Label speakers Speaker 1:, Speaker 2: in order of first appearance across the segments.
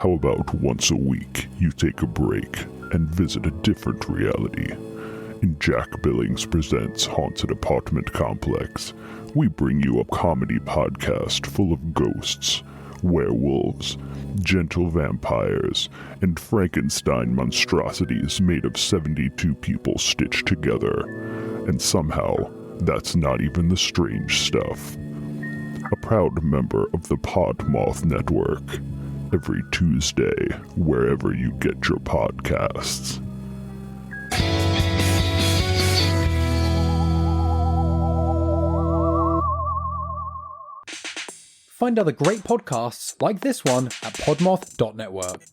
Speaker 1: How about once a week you take a break and visit a different reality? In Jack Billings Presents Haunted Apartment Complex, we bring you a comedy podcast full of ghosts, werewolves, gentle vampires, and Frankenstein monstrosities made of 72 people stitched together. And somehow, that's not even the strange stuff. A proud member of the Podmoth Network. Every Tuesday, wherever you get your podcasts.
Speaker 2: Find other great podcasts like this one at podmoth.network.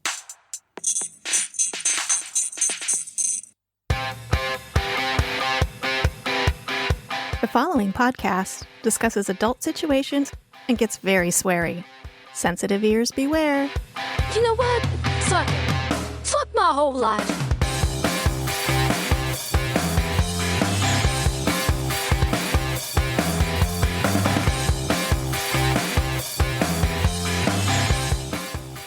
Speaker 3: The following podcast discusses adult situations and gets very sweary. Sensitive ears beware.
Speaker 4: You know what? Fuck it. Fuck my whole life.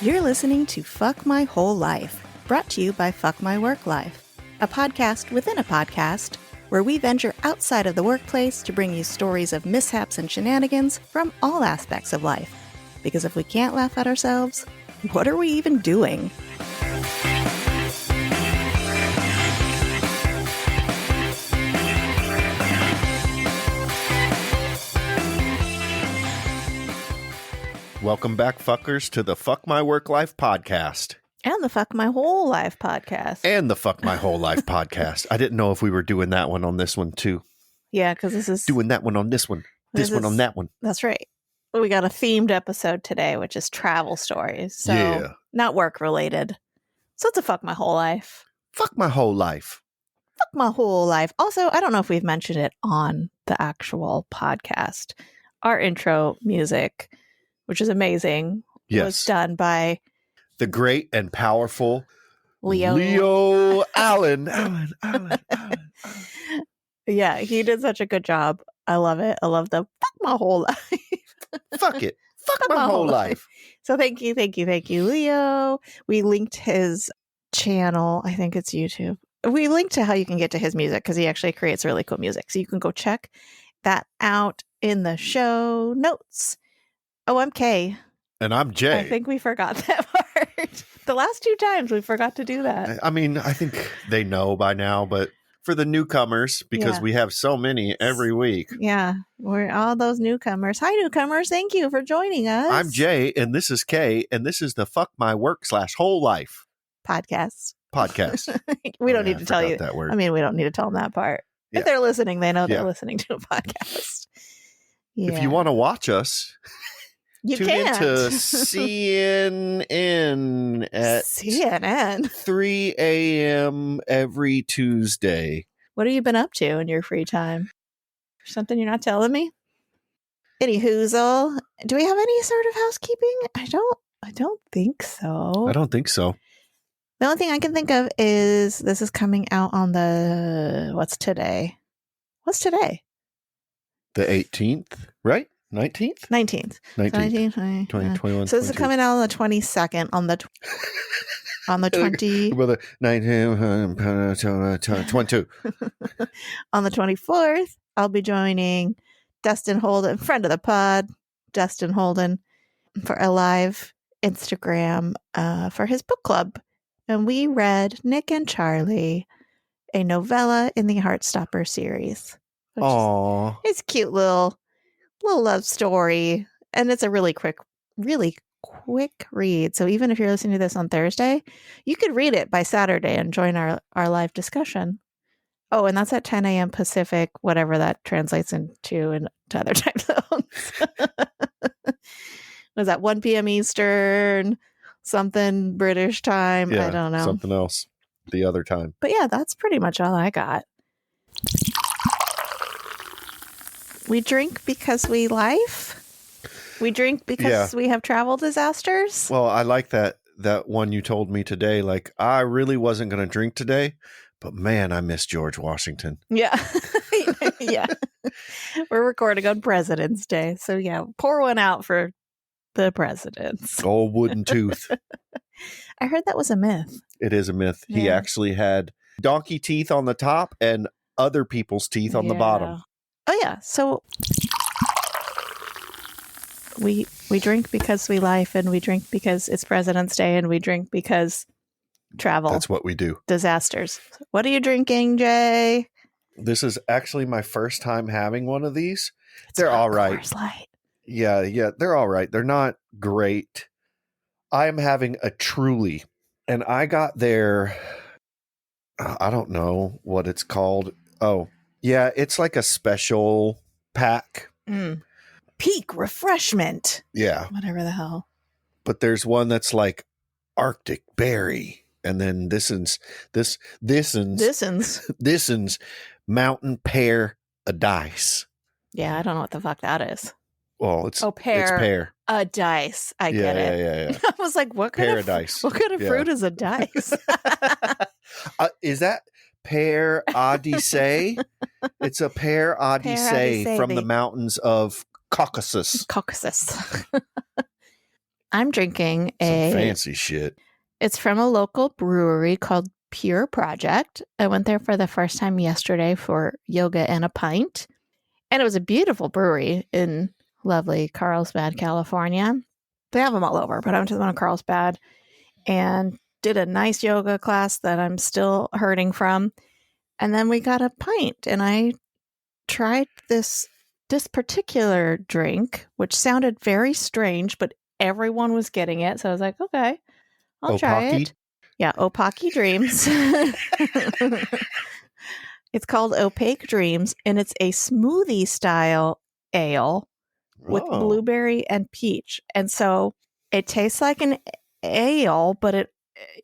Speaker 3: You're listening to Fuck My Whole Life, brought to you by Fuck My Work Life, a podcast within a podcast where we venture outside of the workplace to bring you stories of mishaps and shenanigans from all aspects of life. Because if we can't laugh at ourselves, what are we even doing?
Speaker 5: Welcome back, fuckers, to the Fuck My Work Life podcast.
Speaker 3: And the Fuck My Whole Life podcast.
Speaker 5: And the Fuck My Whole Life podcast. I didn't know if we were doing that one on this one, too.
Speaker 3: Yeah, because this is...
Speaker 5: Doing that one on this one. This one on that one.
Speaker 3: That's right. We got a themed episode today, which is travel stories. So not work related. So it's a Fuck My Whole Life.
Speaker 5: Fuck my whole life.
Speaker 3: Fuck my whole life. Also, I don't know if we've mentioned it on the actual podcast. Our intro music, which is amazing, was done by
Speaker 5: the great and powerful
Speaker 3: Leo
Speaker 5: Allen.
Speaker 3: Yeah, he did such a good job. I love it. I love the fuck my whole life.
Speaker 5: Fuck it. Fuck my whole life.
Speaker 3: So thank you, Leo. We linked his channel. I think it's YouTube. We linked to how you can get to his music because he actually creates really cool music. So you can go check that out in the show notes. Oh, I'm Kay.
Speaker 5: And I'm Jay.
Speaker 3: I think we forgot that part. The last two times we forgot to do that.
Speaker 5: I mean, I think they know by now, but for the newcomers, because we have so many every week.
Speaker 3: Yeah, we're all those newcomers. Hi, newcomers. Thank you for joining us.
Speaker 5: I'm Jay, and this is Kay, and this is the Fuck My Work / Whole Life
Speaker 3: podcast.
Speaker 5: We
Speaker 3: don't need to tell you
Speaker 5: that word.
Speaker 3: I mean, we don't need to tell them that part.
Speaker 5: Yeah.
Speaker 3: If they're listening, they know they're listening to a podcast. Yeah.
Speaker 5: If you want to watch us,
Speaker 3: you
Speaker 5: tune
Speaker 3: can
Speaker 5: into CNN at 3 a.m. every Tuesday.
Speaker 3: What have you been up to in your free time? Something you're not telling me? Any hoozle? Do we have any sort of housekeeping? I don't think so.
Speaker 5: I don't think so.
Speaker 3: The only thing I can think of is this is coming out on the what's today?
Speaker 5: The 18th, right? 19th?
Speaker 3: 19th.
Speaker 5: 19th. 20, 21,
Speaker 3: so this is coming out on the 22nd on the 20
Speaker 5: well, the 22.
Speaker 3: On the 24th, I'll be joining Dustin Holden, friend of the pod, Dustin Holden, for a live Instagram for his book club. And we read Nick and Charlie, a novella in the Heartstopper series.
Speaker 5: Aww.
Speaker 3: It's a cute little love story. And it's a really quick read. So even if you're listening to this on Thursday, you could read it by Saturday and join our live discussion. Oh, and that's at 10 a.m. Pacific, whatever that translates into in other time zones. Was that 1 p.m. Eastern? Something British time?
Speaker 5: Yeah,
Speaker 3: I don't know.
Speaker 5: Something else the other time.
Speaker 3: But yeah, that's pretty much all I got. We drink because we life. We drink because we have travel disasters.
Speaker 5: Well, I like that one you told me today. Like, I really wasn't going to drink today, but man, I miss George Washington.
Speaker 3: Yeah. Yeah. We're recording on President's Day. So yeah, pour one out for the presidents.
Speaker 5: Old wooden tooth.
Speaker 3: I heard that was a myth.
Speaker 5: It is a myth. He
Speaker 3: Yeah.
Speaker 5: actually had donkey teeth on the top and other people's teeth on the bottom.
Speaker 3: Oh yeah. So we drink because we life, and we drink because it's President's Day, and we drink because travel.
Speaker 5: That's what we do.
Speaker 3: Disasters. What are you drinking, Jay?
Speaker 5: This is actually my first time having one of these.
Speaker 3: It's
Speaker 5: They're
Speaker 3: not
Speaker 5: all right.
Speaker 3: Coors Light.
Speaker 5: Yeah, they're all right. They're not great. I am having a Truly, and I got their, I don't know what it's called. Oh, yeah, it's like a special pack.
Speaker 3: Peak refreshment.
Speaker 5: Yeah.
Speaker 3: Whatever the hell.
Speaker 5: But there's one that's like Arctic berry, and then this one's mountain pear a dice.
Speaker 3: Yeah, I don't know what the fuck that is.
Speaker 5: Well, it's
Speaker 3: pear.
Speaker 5: It's pear.
Speaker 3: A dice. I get it.
Speaker 5: Yeah.
Speaker 3: I was like, what kind
Speaker 5: Paradise.
Speaker 3: of fruit is a dice?
Speaker 5: Is that pear odyssey? It's a pear odyssey from the mountains of Caucasus.
Speaker 3: I'm drinking
Speaker 5: Some fancy shit.
Speaker 3: It's from a local brewery called Pure Project. I went there for the first time yesterday for yoga and a pint. And it was a beautiful brewery in lovely Carlsbad, California. They have them all over, but I went to the one in Carlsbad and did a nice yoga class that I'm still hurting from. And then we got a pint, and I tried this particular drink, which sounded very strange, but everyone was getting it. So I was like, okay, I'll try it. Yeah, Opaki Dreams. It's called Opaque Dreams, and it's a smoothie style ale with blueberry and peach. And so it tastes like an ale, but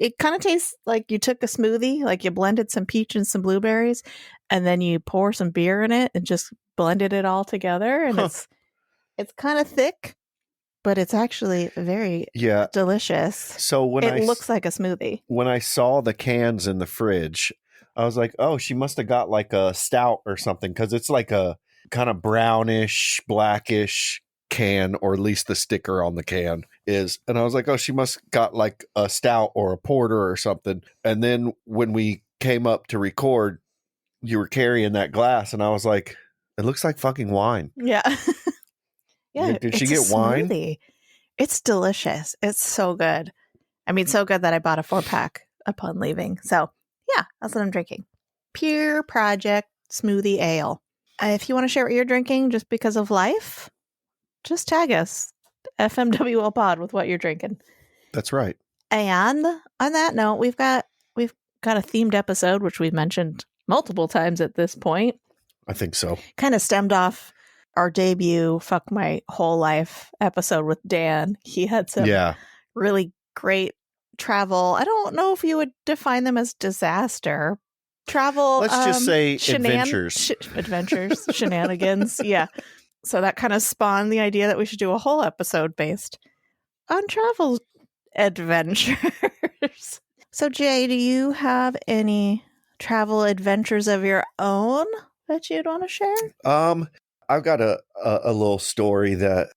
Speaker 3: it kind of tastes like you took a smoothie, like you blended some peach and some blueberries, and then you pour some beer in it and just blended it all together. And it's kind of thick, but it's actually very delicious.
Speaker 5: So when
Speaker 3: it looks like a smoothie.
Speaker 5: When I saw the cans in the fridge, I was like, oh, she must have got like a stout or something, because it's like a kind of brownish, blackish can, or at least the sticker on the can is. And I was like, oh, she must got like a stout or a porter or something. And then when we came up to record, you were carrying that glass, and I was like, it looks like fucking wine.
Speaker 3: Yeah. Yeah.
Speaker 5: Did she get wine?
Speaker 3: Smoothie. It's delicious. It's so good. I mean, so good that I bought a 4-pack upon leaving. So yeah, that's what I'm drinking. Pure Project Smoothie Ale. If you want to share what you're drinking just because of life, just tag us, fmwlpod, with what you're drinking.
Speaker 5: That's right.
Speaker 3: And on that note, we've got a themed episode, which we've mentioned multiple times at this point.
Speaker 5: I think so.
Speaker 3: Kind of stemmed off our debut Fuck My Whole Life episode with Dan. He had some really great travel. I don't know if you would define them as disaster travel.
Speaker 5: Let's just say adventures.
Speaker 3: Adventures, shenanigans. Yeah. So that kind of spawned the idea that we should do a whole episode based on travel adventures. So Jay, do you have any travel adventures of your own that you'd want to share?
Speaker 5: I've got a little story that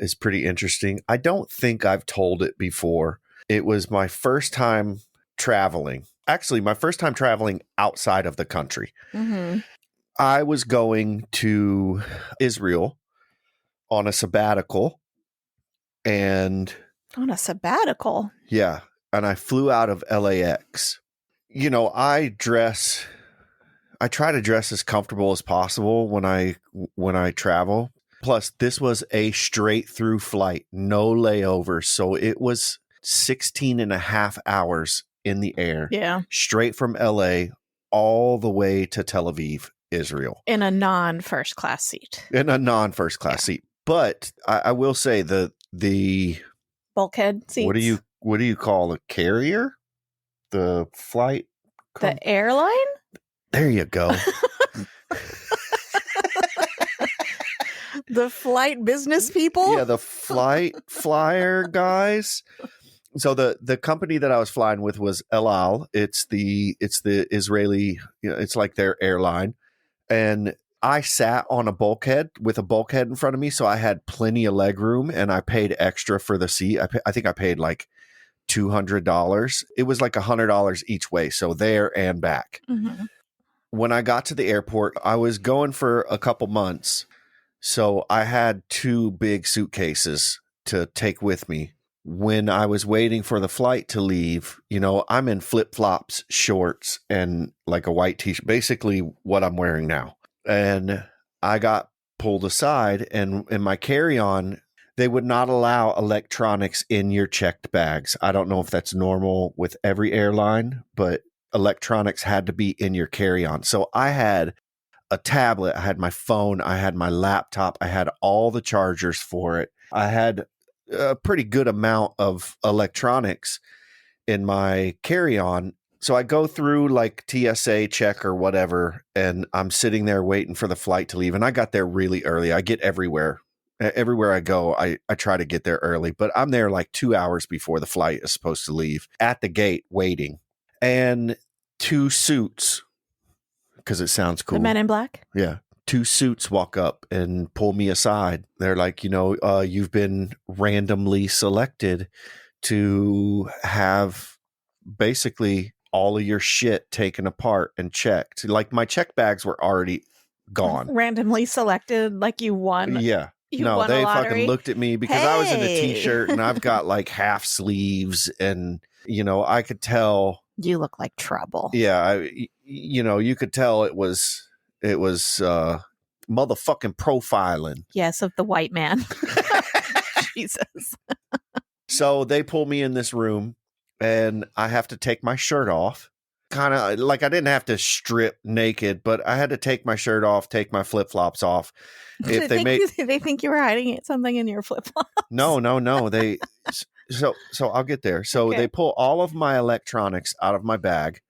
Speaker 5: is pretty interesting. I don't think I've told it before. It was my first time traveling. Actually, my first time traveling outside of the country.
Speaker 3: Mm-hmm.
Speaker 5: I was going to Israel on a sabbatical. And
Speaker 3: on a sabbatical?
Speaker 5: Yeah. And I flew out of LAX. You know, I try to dress as comfortable as possible when I travel. Plus, this was a straight through flight, no layovers. So it was 16 and a half hours in the air.
Speaker 3: Yeah. Straight
Speaker 5: from LA all the way to Tel Aviv, Israel.
Speaker 3: In a non-first class seat.
Speaker 5: Seat. But I will say the
Speaker 3: bulkhead seats.
Speaker 5: What do you call a carrier? The flight?
Speaker 3: The airline?
Speaker 5: There you go.
Speaker 3: The flight business people?
Speaker 5: Yeah, the flyer guys. So the company that I was flying with was El Al. It's the Israeli, it's like their airline. And I sat on a bulkhead with a bulkhead in front of me, so I had plenty of leg room, and I paid extra for the seat. I think I paid like $200. It was like $100 each way, so there and back.
Speaker 3: Mm-hmm.
Speaker 5: When I got to the airport, I was going for a couple months, so I had 2 big suitcases to take with me. When I was waiting for the flight to leave, I'm in flip-flops, shorts, and like a white t-shirt, basically what I'm wearing now. And I got pulled aside, and in my carry-on, they would not allow electronics in your checked bags. I don't know if that's normal with every airline, but electronics had to be in your carry-on. So I had a tablet, I had my phone, I had my laptop, I had all the chargers for it. I had a pretty good amount of electronics in my carry-on. So I go through like TSA check or whatever, and I'm sitting there waiting for the flight to leave. And I got there really early. I get everywhere. Everywhere I go, I try to get there early, but I'm there like 2 hours before the flight is supposed to leave at the gate waiting. And 2 suits, because it sounds cool.
Speaker 3: The Men in Black?
Speaker 5: Yeah. 2 suits walk up and pull me aside. They're like, you've been randomly selected to have basically all of your shit taken apart and checked. Like my check bags were already gone.
Speaker 3: Randomly selected, like you won.
Speaker 5: Yeah.
Speaker 3: You
Speaker 5: No,
Speaker 3: won a
Speaker 5: they
Speaker 3: lottery?
Speaker 5: fucking looked at me because I was in a
Speaker 3: Hey.
Speaker 5: t-shirt and I've got like half sleeves and, I could tell.
Speaker 3: You look like trouble.
Speaker 5: Yeah. You could tell it was motherfucking profiling.
Speaker 3: Yes, of the white man. Jesus.
Speaker 5: So they pull me in this room and I have to take my shirt off. Kind of like I didn't have to strip naked, but I had to take my shirt off, take my flip-flops off. If
Speaker 3: they think you were hiding something in your flip flop.
Speaker 5: No. So I'll get there. So
Speaker 3: Okay.
Speaker 5: They pull all of my electronics out of my bag.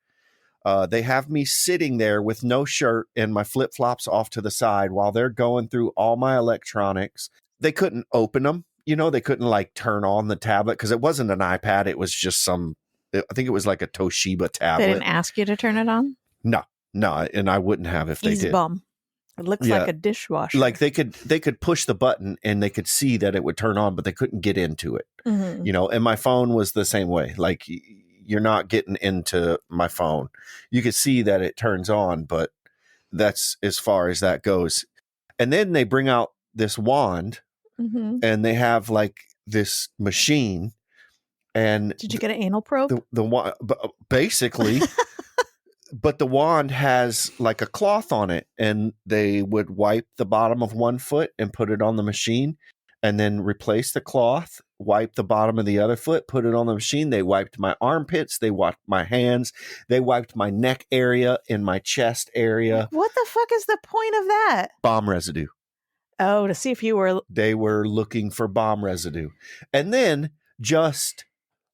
Speaker 5: They have me sitting there with no shirt and my flip-flops off to the side while they're going through all my electronics. They couldn't open them. They couldn't like turn on the tablet because it wasn't an iPad. It was just I think it was like a Toshiba tablet.
Speaker 3: They didn't ask you to turn it on?
Speaker 5: No, and I wouldn't have if they
Speaker 3: Easy
Speaker 5: did.
Speaker 3: bum. It looks
Speaker 5: Yeah.
Speaker 3: like a dishwasher.
Speaker 5: Like they could push the button and they could see that it would turn on, but they couldn't get into it.
Speaker 3: Mhm.
Speaker 5: And my phone was the same way. Like you're not getting into my phone. You could see that it turns on, but that's as far as that goes. And then they bring out this wand
Speaker 3: Mhm.
Speaker 5: and they have like this machine. And
Speaker 3: Did you get an anal probe?
Speaker 5: the wand, basically, but the wand has like a cloth on it, and they would wipe the bottom of one foot and put it on the machine, and then replace the cloth, wipe the bottom of the other foot, put it on the machine. They wiped my armpits, they wiped my hands, they wiped my neck area and my chest area.
Speaker 3: What the fuck is the point of that?
Speaker 5: Bomb residue.
Speaker 3: Oh, to see if you were.
Speaker 5: They were looking for bomb residue, and then just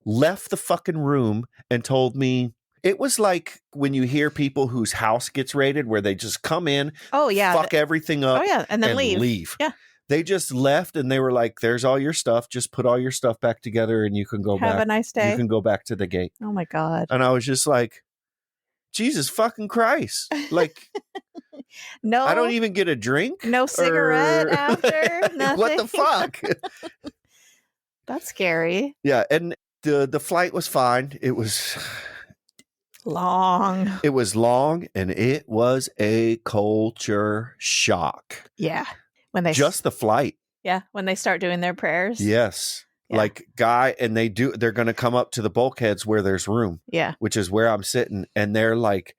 Speaker 5: left the fucking room and told me. It was like when you hear people whose house gets raided where they just come in,
Speaker 3: Oh, yeah.
Speaker 5: fuck everything up,
Speaker 3: Oh, yeah. And then leave. Yeah.
Speaker 5: They just left and they were like, there's all your stuff. Just put all your stuff back together and you can go back.
Speaker 3: Have a nice day.
Speaker 5: You can go back to the gate.
Speaker 3: Oh, my God.
Speaker 5: And I was just like, Jesus fucking Christ. Like,
Speaker 3: No.
Speaker 5: I don't even get a drink.
Speaker 3: No cigarette
Speaker 5: or-
Speaker 3: after. Nothing.
Speaker 5: What the fuck?
Speaker 3: That's scary.
Speaker 5: Yeah. And the flight was fine. It was
Speaker 3: Long.
Speaker 5: long and it was a culture shock.
Speaker 3: Yeah. When they
Speaker 5: Just the flight.
Speaker 3: Yeah. When they start doing their prayers.
Speaker 5: Yes.
Speaker 3: Yeah.
Speaker 5: Like and they're going to come up to the bulkheads where there's room,
Speaker 3: Yeah.
Speaker 5: which is where I'm sitting. And they're like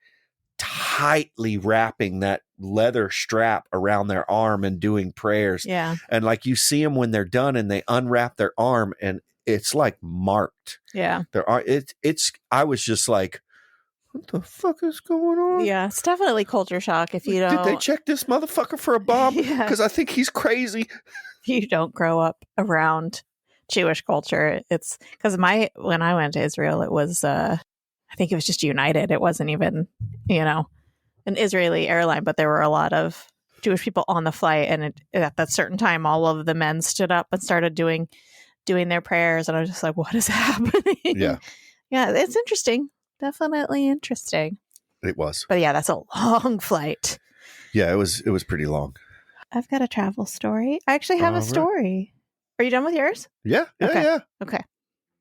Speaker 5: tightly wrapping that leather strap around their arm and doing prayers.
Speaker 3: Yeah.
Speaker 5: And like you see them when they're done and they unwrap their arm and it's like marked.
Speaker 3: Yeah.
Speaker 5: I was just like, what the fuck is going on?
Speaker 3: Yeah. It's definitely culture shock if you don't.
Speaker 5: Did they check this motherfucker for a bomb?
Speaker 3: Yeah.
Speaker 5: Because I think he's crazy.
Speaker 3: You don't grow up around Jewish culture. It's because when I went to Israel, it was I think it was just United. It wasn't even an Israeli airline, but there were a lot of Jewish people on the flight, and at that certain time, all of the men stood up and started doing their prayers, and I was just like, what is happening?
Speaker 5: Yeah,
Speaker 3: it's interesting. Definitely interesting.
Speaker 5: it was.
Speaker 3: But yeah, that's a long flight.
Speaker 5: Yeah, it was pretty long.
Speaker 3: I've got a travel story. I actually have
Speaker 5: All
Speaker 3: a
Speaker 5: right.
Speaker 3: story. Are you done with yours?
Speaker 5: Yeah.
Speaker 3: Okay.
Speaker 5: Yeah.
Speaker 3: Okay.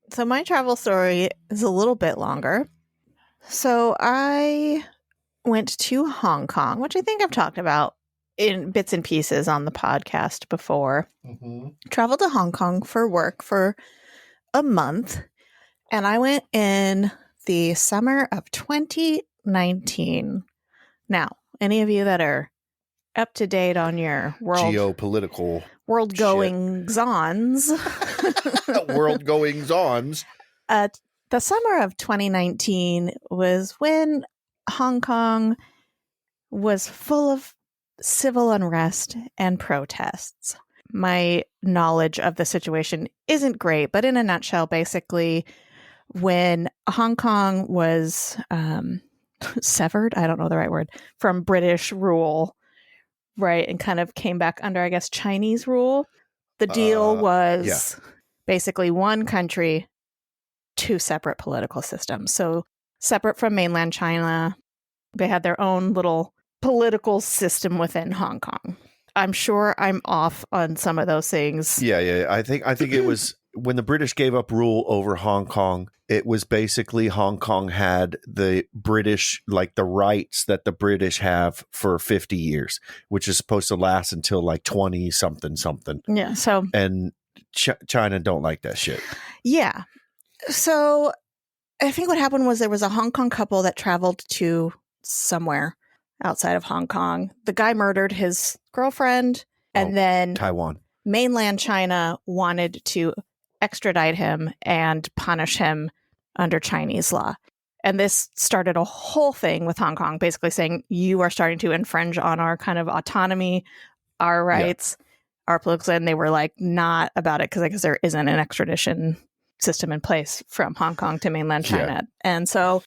Speaker 3: So my travel story is a little bit longer. So I went to Hong Kong, which I think I've talked about in bits and pieces on the podcast before. Traveled to Hong Kong for work for a month, and I went in the summer of 2019. Now, any of you that are up to date on your
Speaker 5: Geopolitical
Speaker 3: world goings-ons.
Speaker 5: world goings-ons.
Speaker 3: The summer of 2019 was when Hong Kong was full of civil unrest and protests. My knowledge of the situation isn't great, but in a nutshell, basically, when Hong Kong was severed, I don't know the right word, from British rule, right, and kind of came back under, I guess, Chinese rule, the deal was basically one country, two separate political systems. So separate from mainland China, they had their own little political system within Hong Kong. I'm sure I'm off on some of those things.
Speaker 5: Yeah. I think it was when the British gave up rule over Hong Kong, it was basically Hong Kong had the British, like the rights that the British have for 50 years, which is supposed to last until like 20 something.
Speaker 3: Yeah. So,
Speaker 5: and China don't like that shit.
Speaker 3: Yeah. So I think what happened was there was a Hong Kong couple that traveled to somewhere outside of Hong Kong. The guy murdered his girlfriend, and then
Speaker 5: Taiwan.
Speaker 3: Mainland China wanted to extradite him and punish him under Chinese law. And this started a whole thing with Hong Kong, basically saying, you are starting to infringe on our kind of autonomy, our rights, our political, and they were like not about it because I guess there isn't an extradition system in place from Hong Kong to mainland China. And so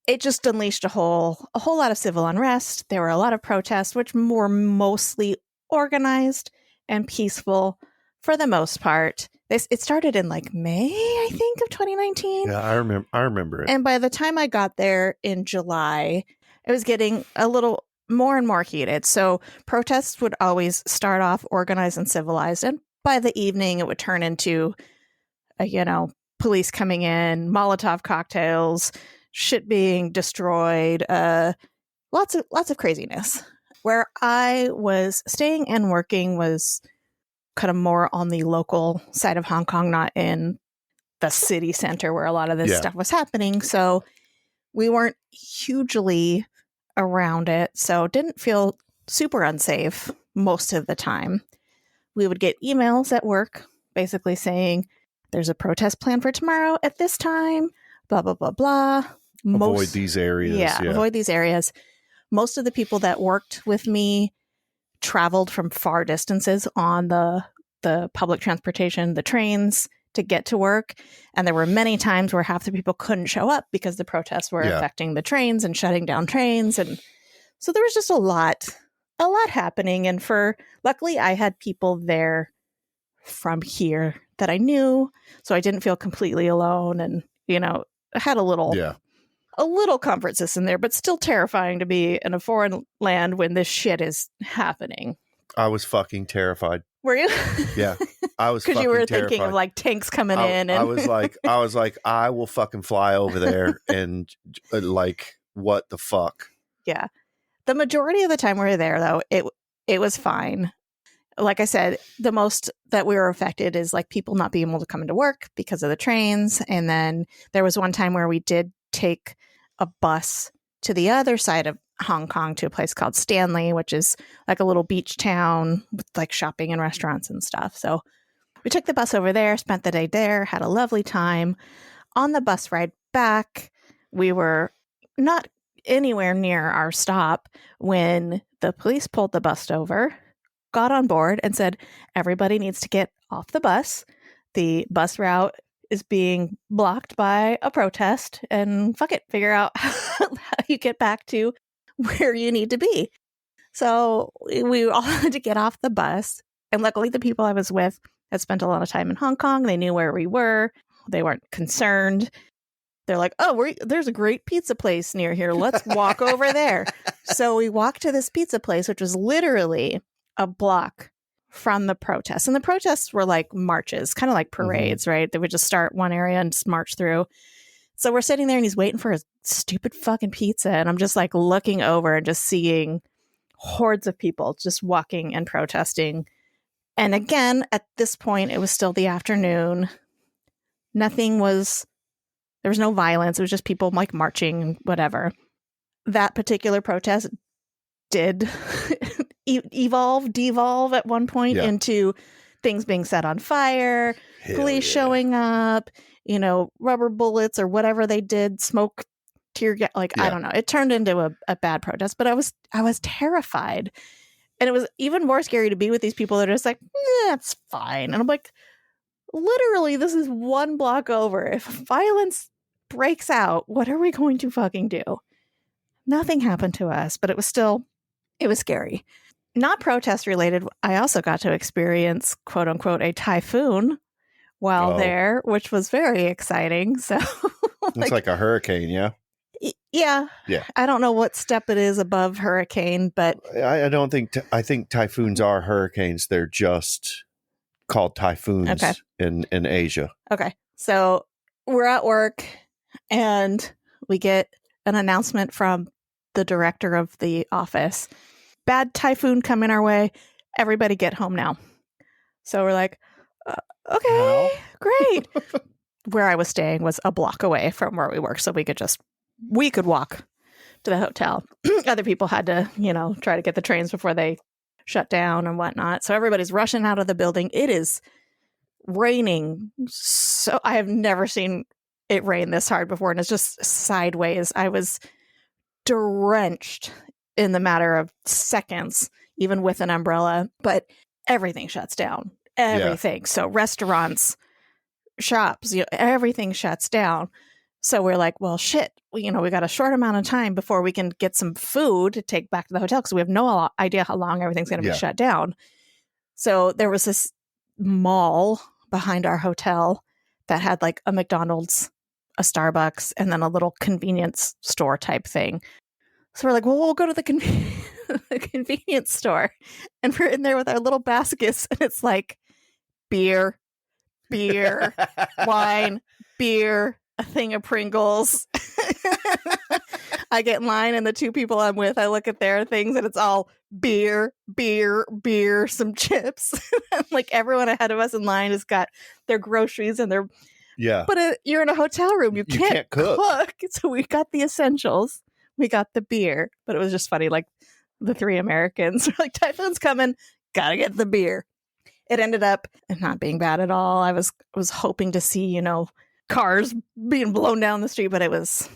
Speaker 3: it just unleashed a whole lot of civil unrest. There were a lot of protests, which were mostly organized and peaceful for the most part. It started in like May, I think, of 2019.
Speaker 5: Yeah, I remember it.
Speaker 3: And by the time I got there in July, it was getting a little more and more heated. So protests would always start off organized and civilized. And by the evening, it would turn into, police coming in, Molotov cocktails, shit being destroyed, lots of craziness. Where I was staying and working was kind of more on the local side of Hong Kong, not in the city center where a lot of this stuff was happening. So we weren't hugely around it. So didn't feel super unsafe most of the time. We would get emails at work basically saying there's a protest planned for tomorrow at this time, blah, blah, blah, blah.
Speaker 5: Avoid these areas.
Speaker 3: Yeah, avoid these areas. Most of the people that worked with me traveled from far distances on the public transportation, the trains, to get to work. And there were many times where half the people couldn't show up because the protests were affecting the trains and shutting down trains. And so there was just a lot happening. And luckily I had people there from here that I knew, so I didn't feel completely alone. And, I had a little comfort system there, but still terrifying to be in a foreign land when this shit is happening.
Speaker 5: I was fucking terrified.
Speaker 3: Were you?
Speaker 5: Yeah, I was
Speaker 3: because you were thinking of like tanks coming in. And
Speaker 5: I was like, I will fucking fly over there and like, what the fuck?
Speaker 3: Yeah, the majority of the time we were there, though, it was fine. Like I said, the most that we were affected is like people not being able to come into work because of the trains. And then there was one time where we did take a bus to the other side of Hong Kong to a place called Stanley, which is like a little beach town with like shopping and restaurants and stuff. So we took the bus over there, spent the day there, had a lovely time. On the bus ride back, we were not anywhere near our stop when the police pulled the bus over, got on board and said, everybody needs to get off the bus. The bus route is being blocked by a protest, and fuck it, figure out how you get back to where you need to be. So we all had to get off the bus. And luckily the people I was with had spent a lot of time in Hong Kong. They knew where we were. They weren't concerned. They're like, oh, there's a great pizza place near here. Let's walk over there. So we walked to this pizza place, which was literally a block from the protests. And the protests were like marches, kind of like parades, right? They would just start one area and just march through. So we're sitting there and he's waiting for his stupid fucking pizza. And I'm just like looking over and just seeing hordes of people just walking and protesting. And again, at this point, it was still the afternoon. There was no violence. It was just people like marching, whatever. That particular protest did devolve at one point into things being set on fire, police showing up, rubber bullets or whatever they did, smoke, tear gas. I don't know. It turned into a bad protest, but I was terrified. And it was even more scary to be with these people that are just like, it's fine. And I'm like, literally, this is one block over. If violence breaks out, what are we going to fucking do? Nothing happened to us, but it was scary. Not protest related. I also got to experience, quote unquote, a typhoon while there, which was very exciting. So
Speaker 5: it's like a hurricane, yeah?
Speaker 3: Yeah. I don't know what step it is above hurricane, but
Speaker 5: I don't think, I think typhoons are hurricanes. They're just called typhoons in Asia.
Speaker 3: Okay. So we're at work and we get an announcement from the director of the office. Bad typhoon coming our way. Everybody get home now. So we're like, okay, great. Where I was staying was a block away from where we work. So we could walk to the hotel. Other people had to, try to get the trains before they shut down and whatnot. So everybody's rushing out of the building. It is raining. So I have never seen it rain this hard before. And it's just sideways. I was drenched in the matter of seconds, even with an umbrella, but everything shuts down. Everything. So restaurants, shops, everything shuts down. So we're like, well, shit, we got a short amount of time before we can get some food to take back to the hotel because we have no idea how long everything's going to be shut down. So there was this mall behind our hotel that had like a McDonald's, a Starbucks, and then a little convenience store type thing. So we're like, well, we'll go to the convenience store. And we're in there with our little baskets. And it's like beer, wine, beer, a thing of Pringles. I get in line and the two people I'm with, I look at their things and it's all beer, some chips. Like everyone ahead of us in line has got their groceries and their...
Speaker 5: Yeah.
Speaker 3: But you're in a hotel room. You can't cook. So we got the essentials. We got the beer. But it was just funny. Like the three Americans were like, typhoon's coming. Gotta get the beer. It ended up not being bad at all. I was hoping to see, cars being blown down the street, but it was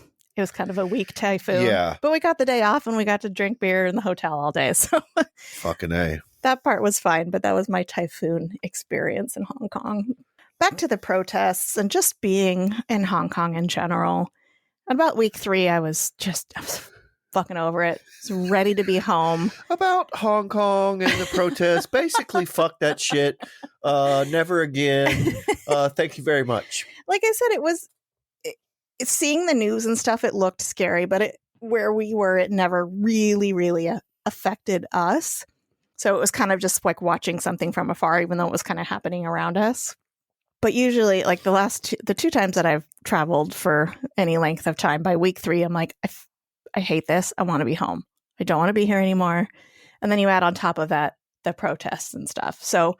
Speaker 3: kind of a weak typhoon.
Speaker 5: Yeah.
Speaker 3: But we got the day off and we got to drink beer in the hotel all day. So
Speaker 5: fucking A.
Speaker 3: That part was fine, but that was my typhoon experience in Hong Kong. Back to the protests and just being in Hong Kong in general. About week 3, I was fucking over it. I was ready to be home.
Speaker 5: About Hong Kong and the protests. Basically, fuck that shit. Never again. Thank you very much.
Speaker 3: Like I said, seeing the news and stuff, it looked scary, but where we were, it never really, really affected us. So it was kind of just like watching something from afar, even though it was kind of happening around us. But usually, like the two times that I've traveled for any length of time, by week 3, I'm like, I hate this. I want to be home. I don't want to be here anymore. And then you add on top of that the protests and stuff. So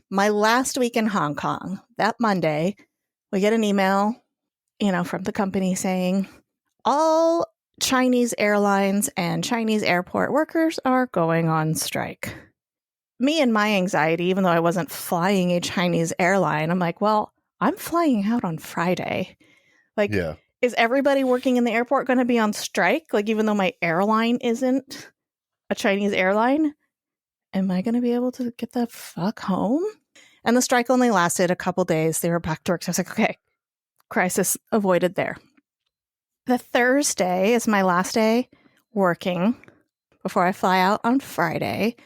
Speaker 3: my last week in Hong Kong, that Monday, we get an email, from the company saying all Chinese airlines and Chinese airport workers are going on strike. Me and my anxiety, even though I wasn't flying a Chinese airline, I'm like, well, I'm flying out on Friday. Like, is everybody working in the airport going to be on strike? Like, even though my airline isn't a Chinese airline, am I going to be able to get the fuck home? And the strike only lasted a couple days. They were back to work. So I was like, okay, crisis avoided there. The Thursday is my last day working before I fly out on Friday.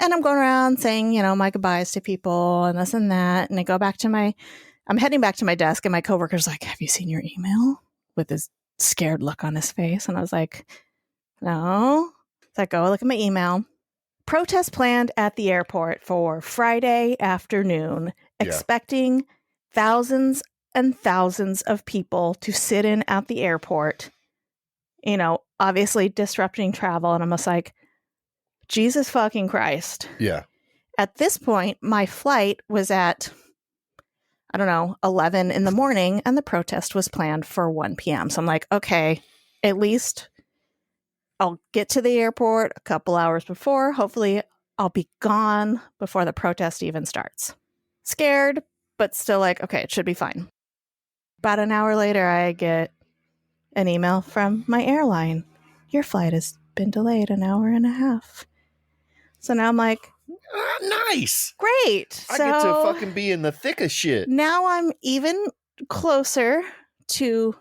Speaker 3: And I'm going around saying, my goodbyes to people and this and that. And I'm heading back to my desk and my coworker's like, have you seen your email? With this scared look on his face. And I was like, no. So I go look at my email, Protest planned at the airport for Friday afternoon, expecting thousands and thousands of people to sit in at the airport, obviously disrupting travel. And I'm just like, Jesus fucking Christ.
Speaker 5: Yeah.
Speaker 3: At this point, my flight was at, 11 in the morning, and the protest was planned for 1 p.m. So I'm like, okay, at least I'll get to the airport a couple hours before. Hopefully I'll be gone before the protest even starts. Scared, but still like, okay, it should be fine. About an hour later, I get an email from my airline. Your flight has been delayed an hour and a half. So now I'm like,
Speaker 5: nice.
Speaker 3: Great.
Speaker 5: I get to fucking be in the thick of shit.
Speaker 3: Now I'm even closer to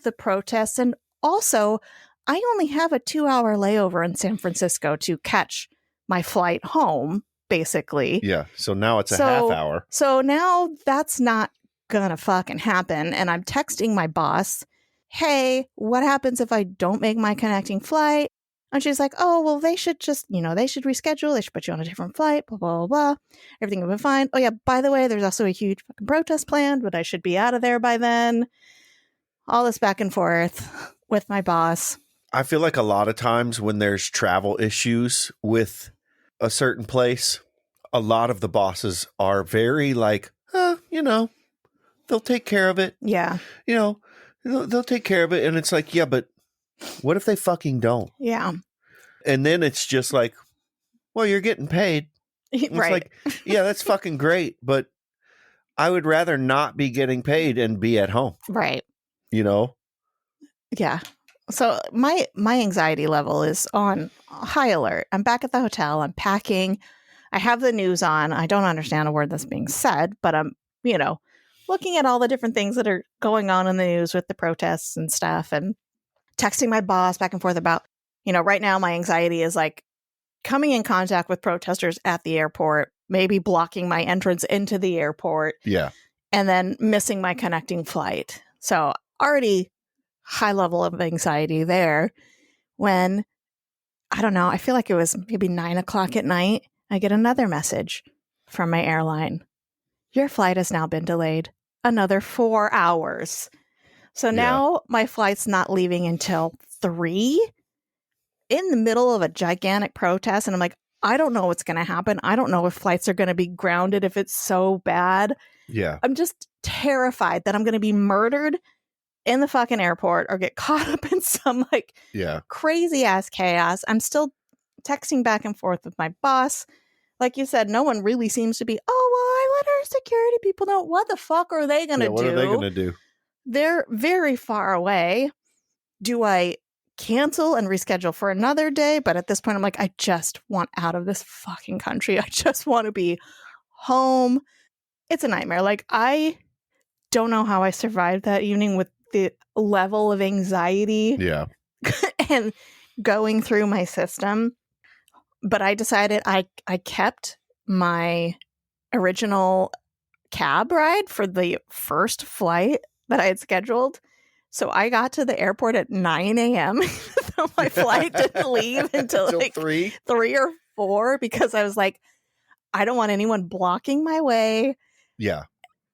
Speaker 3: the protest. And also, I only have a 2-hour layover in San Francisco to catch my flight home, basically.
Speaker 5: Yeah. So now it's a half hour.
Speaker 3: So now that's not gonna fucking happen. And I'm texting my boss, hey, what happens if I don't make my connecting flight? And she's like, oh, well, they should just, they should reschedule. They should put you on a different flight, blah, blah, blah, blah. Everything will be fine. Oh, yeah, by the way, there's also a huge fucking protest planned, but I should be out of there by then. All this back and forth with my boss.
Speaker 5: I feel like a lot of times when there's travel issues with a certain place, a lot of the bosses are very like, they'll take care of it.
Speaker 3: Yeah.
Speaker 5: They'll take care of it. And it's like, yeah, but what if they fucking don't?
Speaker 3: Yeah.
Speaker 5: And then it's just like, well, you're getting paid. It's
Speaker 3: Right.
Speaker 5: like, yeah, that's fucking great. But I would rather not be getting paid and be at home.
Speaker 3: Right.
Speaker 5: Yeah.
Speaker 3: So my anxiety level is on high alert. I'm back at the hotel. I'm packing. I have the news on. I don't understand a word that's being said, but I'm, looking at all the different things that are going on in the news with the protests and stuff, and texting my boss back and forth about, right now my anxiety is like coming in contact with protesters at the airport, maybe blocking my entrance into the airport.
Speaker 5: Yeah.
Speaker 3: And then missing my connecting flight. So already high level of anxiety there when, I don't know, I feel like it was maybe 9:00 at night. I get another message from my airline. Your flight has now been delayed another 4 hours. So now my flight's not leaving until 3 in the middle of a gigantic protest. And I'm like, I don't know what's going to happen. I don't know if flights are going to be grounded if it's so bad.
Speaker 5: Yeah.
Speaker 3: I'm just terrified that I'm going to be murdered in the fucking airport or get caught up in some crazy ass chaos. I'm still texting back and forth with my boss. Like you said, no one really seems to be, oh, well, I let our security people know. What the fuck are they going to do?
Speaker 5: What are they going to do?
Speaker 3: They're very far away. Do I cancel and reschedule for another day? But at this point, I'm like, I just want out of this fucking country. I just want to be home. It's a nightmare. Like, I don't know how I survived that evening with the level of anxiety and going through my system. But I decided I kept my original cab ride for the first flight that I had scheduled. So I got to the airport at 9 a.m. So my flight didn't leave until like 3 or 4 because I was like, I don't want anyone blocking my way.
Speaker 5: Yeah.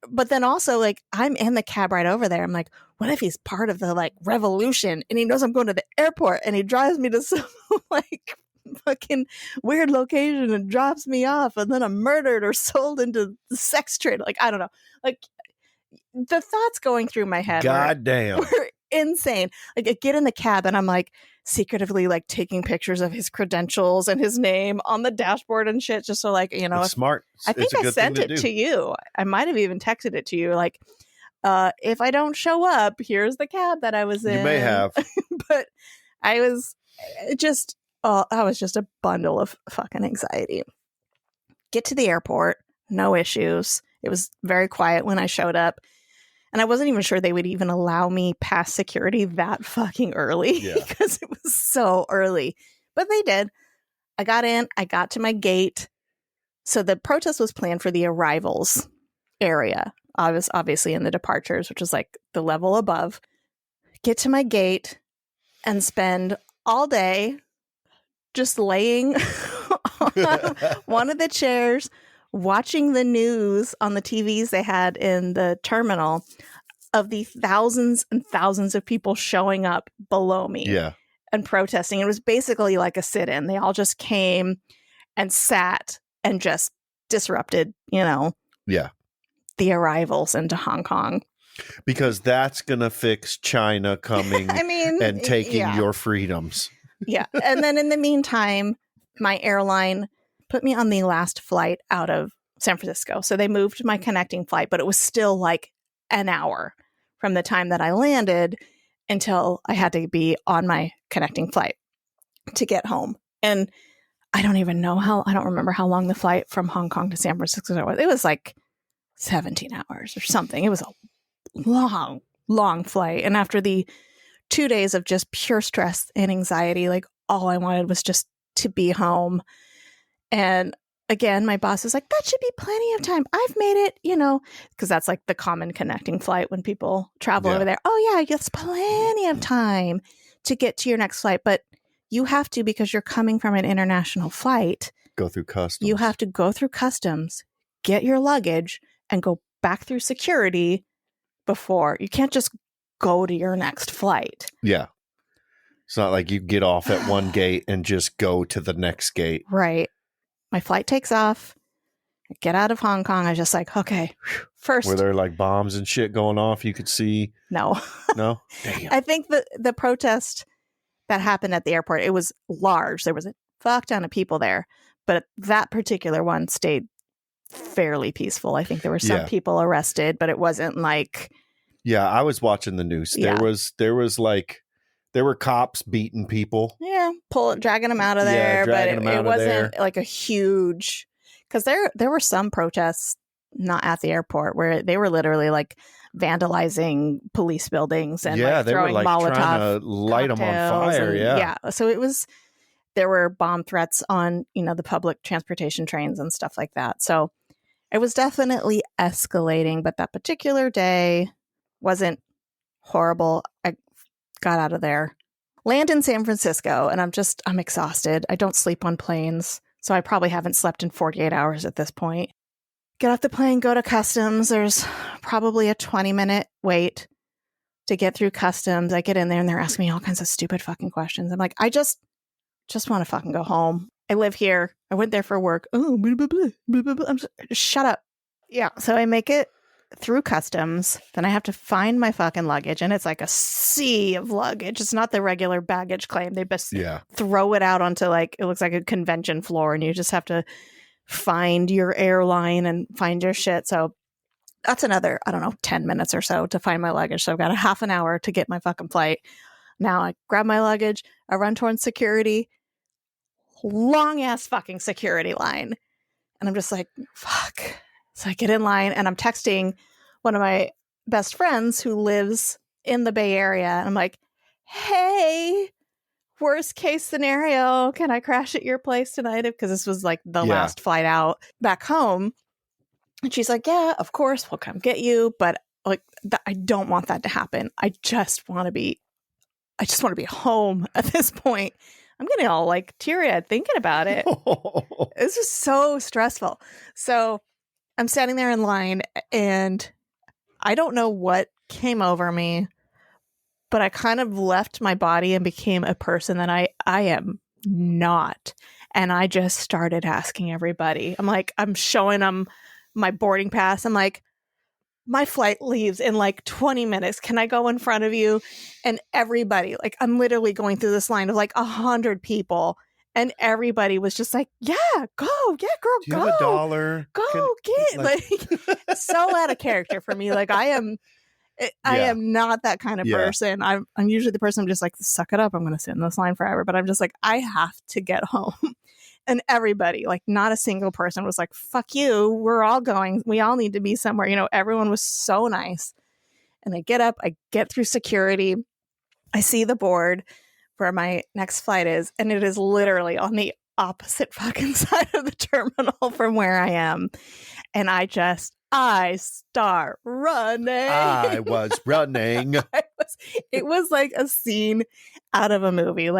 Speaker 3: But then also, like, I'm in the cab right over there. I'm like, what if he's part of the, like, revolution and he knows I'm going to the airport and he drives me to some, like, fucking weird location and drops me off and then I'm murdered or sold into the sex trade. Like, I don't know. Like, the thoughts going through my head were insane. Like, I get in the cab and I'm, like, secretively, like, taking pictures of his credentials and his name on the dashboard and shit just so, like,
Speaker 5: it's smart.
Speaker 3: I think I sent it to you. I might have even texted it to you, like, if I don't show up, here's the cab that I was in.
Speaker 5: You may have.
Speaker 3: But I was just a bundle of fucking anxiety. Get to the airport, no issues. It was very quiet when I showed up. And I wasn't even sure they would even allow me past security that fucking early because it was so early. But they did. I got in. I got to my gate. So the protest was planned for the arrivals area. I was obviously in the departures, which is like the level above. Get to my gate and spend all day just laying one of the chairs, watching the news on the TVs they had in the terminal of the thousands and thousands of people showing up below me
Speaker 5: Yeah.
Speaker 3: and protesting. It was basically like a sit-in. They all just came and sat and just disrupted,
Speaker 5: Yeah.
Speaker 3: the arrivals into Hong Kong.
Speaker 5: Because that's going to fix China coming and taking your freedoms.
Speaker 3: Yeah. And then in the meantime, my airline put me on the last flight out of San Francisco. So they moved my connecting flight, but it was still like an hour from the time that I landed until I had to be on my connecting flight to get home. And I don't remember how long the flight from Hong Kong to San Francisco was. It was like 17 hours or something. It was a long, long flight. And after the 2 days of just pure stress and anxiety, like all I wanted was just to be home. And again, my boss was like, that should be plenty of time. I've made it, because that's like the common connecting flight when people travel over there. Oh yeah, it's plenty of time to get to your next flight. But you have to, because you're coming from an international flight.
Speaker 5: Go through customs.
Speaker 3: You have to go through customs, get your luggage, and go back through security before. You can't just go to your next flight.
Speaker 5: Yeah. It's not like you get off at one gate and just go to the next gate.
Speaker 3: Right. My flight takes off. I get out of Hong Kong. I was just like, okay, first.
Speaker 5: Were there like bombs and shit going off you could see?
Speaker 3: No.
Speaker 5: No? Damn.
Speaker 3: I think the protest that happened at the airport, it was large. There was a fuck ton of people there. But that particular one stayed fairly peaceful. I think there were some people arrested, but it wasn't like.
Speaker 5: Yeah, I was watching the news.
Speaker 3: Yeah.
Speaker 5: There were cops beating people.
Speaker 3: Yeah, dragging them out of there, but it wasn't like a huge. Because there were some protests not at the airport where they were literally like vandalizing police buildings and
Speaker 5: they
Speaker 3: throwing
Speaker 5: were like
Speaker 3: Molotov
Speaker 5: trying to light them on fire.
Speaker 3: Yeah, so it was. There were bomb threats on the public transportation trains and stuff like that. So it was definitely escalating, but that particular day wasn't horrible. I got out of there, land in San Francisco, and I'm exhausted. I don't sleep on planes, so I probably haven't slept in 48 hours at this point. Get off the plane, go to customs. There's probably a 20-minute wait to get through customs. I get in there and they're asking me all kinds of stupid fucking questions. I'm like, I just want to fucking go home. I live here. I went there for work. Oh, blah, blah, blah, blah, blah, blah. Shut up. Yeah. So I make it through customs. Then I have to find my fucking luggage. And it's like a sea of luggage. It's not the regular baggage claim. They just throw it out onto it looks like a convention floor. And you just have to find your airline and find your shit. So that's another, 10 minutes or so to find my luggage. So I've got a half an hour to get my fucking flight. Now I grab my luggage. I run towards security. Long ass fucking security line. And I'm just like, fuck. So I get in line and I'm texting one of my best friends who lives in the Bay Area. And I'm like, hey, worst case scenario, can I crash at your place tonight? Because this was like the last flight out back home. And she's like, yeah, of course, we'll come get you. But I don't want that to happen. I just want to be home at this point. I'm getting all teary-eyed thinking about it. This is so stressful. So I'm standing there in line and I don't know what came over me, but I kind of left my body and became a person that I am not. And I just started asking everybody. I'm showing them my boarding pass. I'm like, my flight leaves in 20 minutes. Can I go in front of you? And everybody, I'm literally going through this line of 100 people. And everybody was just like, yeah, go. Yeah, girl,
Speaker 5: do you
Speaker 3: go.
Speaker 5: have $1?
Speaker 3: Go get so out of character for me. I am not that kind of person. I'm usually the person I'm just suck it up. I'm going to sit in this line forever. But I'm just I have to get home. And everybody, not a single person was like, fuck you. We're all going. We all need to be somewhere. Everyone was so nice. And I get up, I get through security. I see the board where my next flight is. And it is literally on the opposite fucking side of the terminal from where I am. And I start running.
Speaker 5: I was running.
Speaker 3: It was like a scene out of a movie.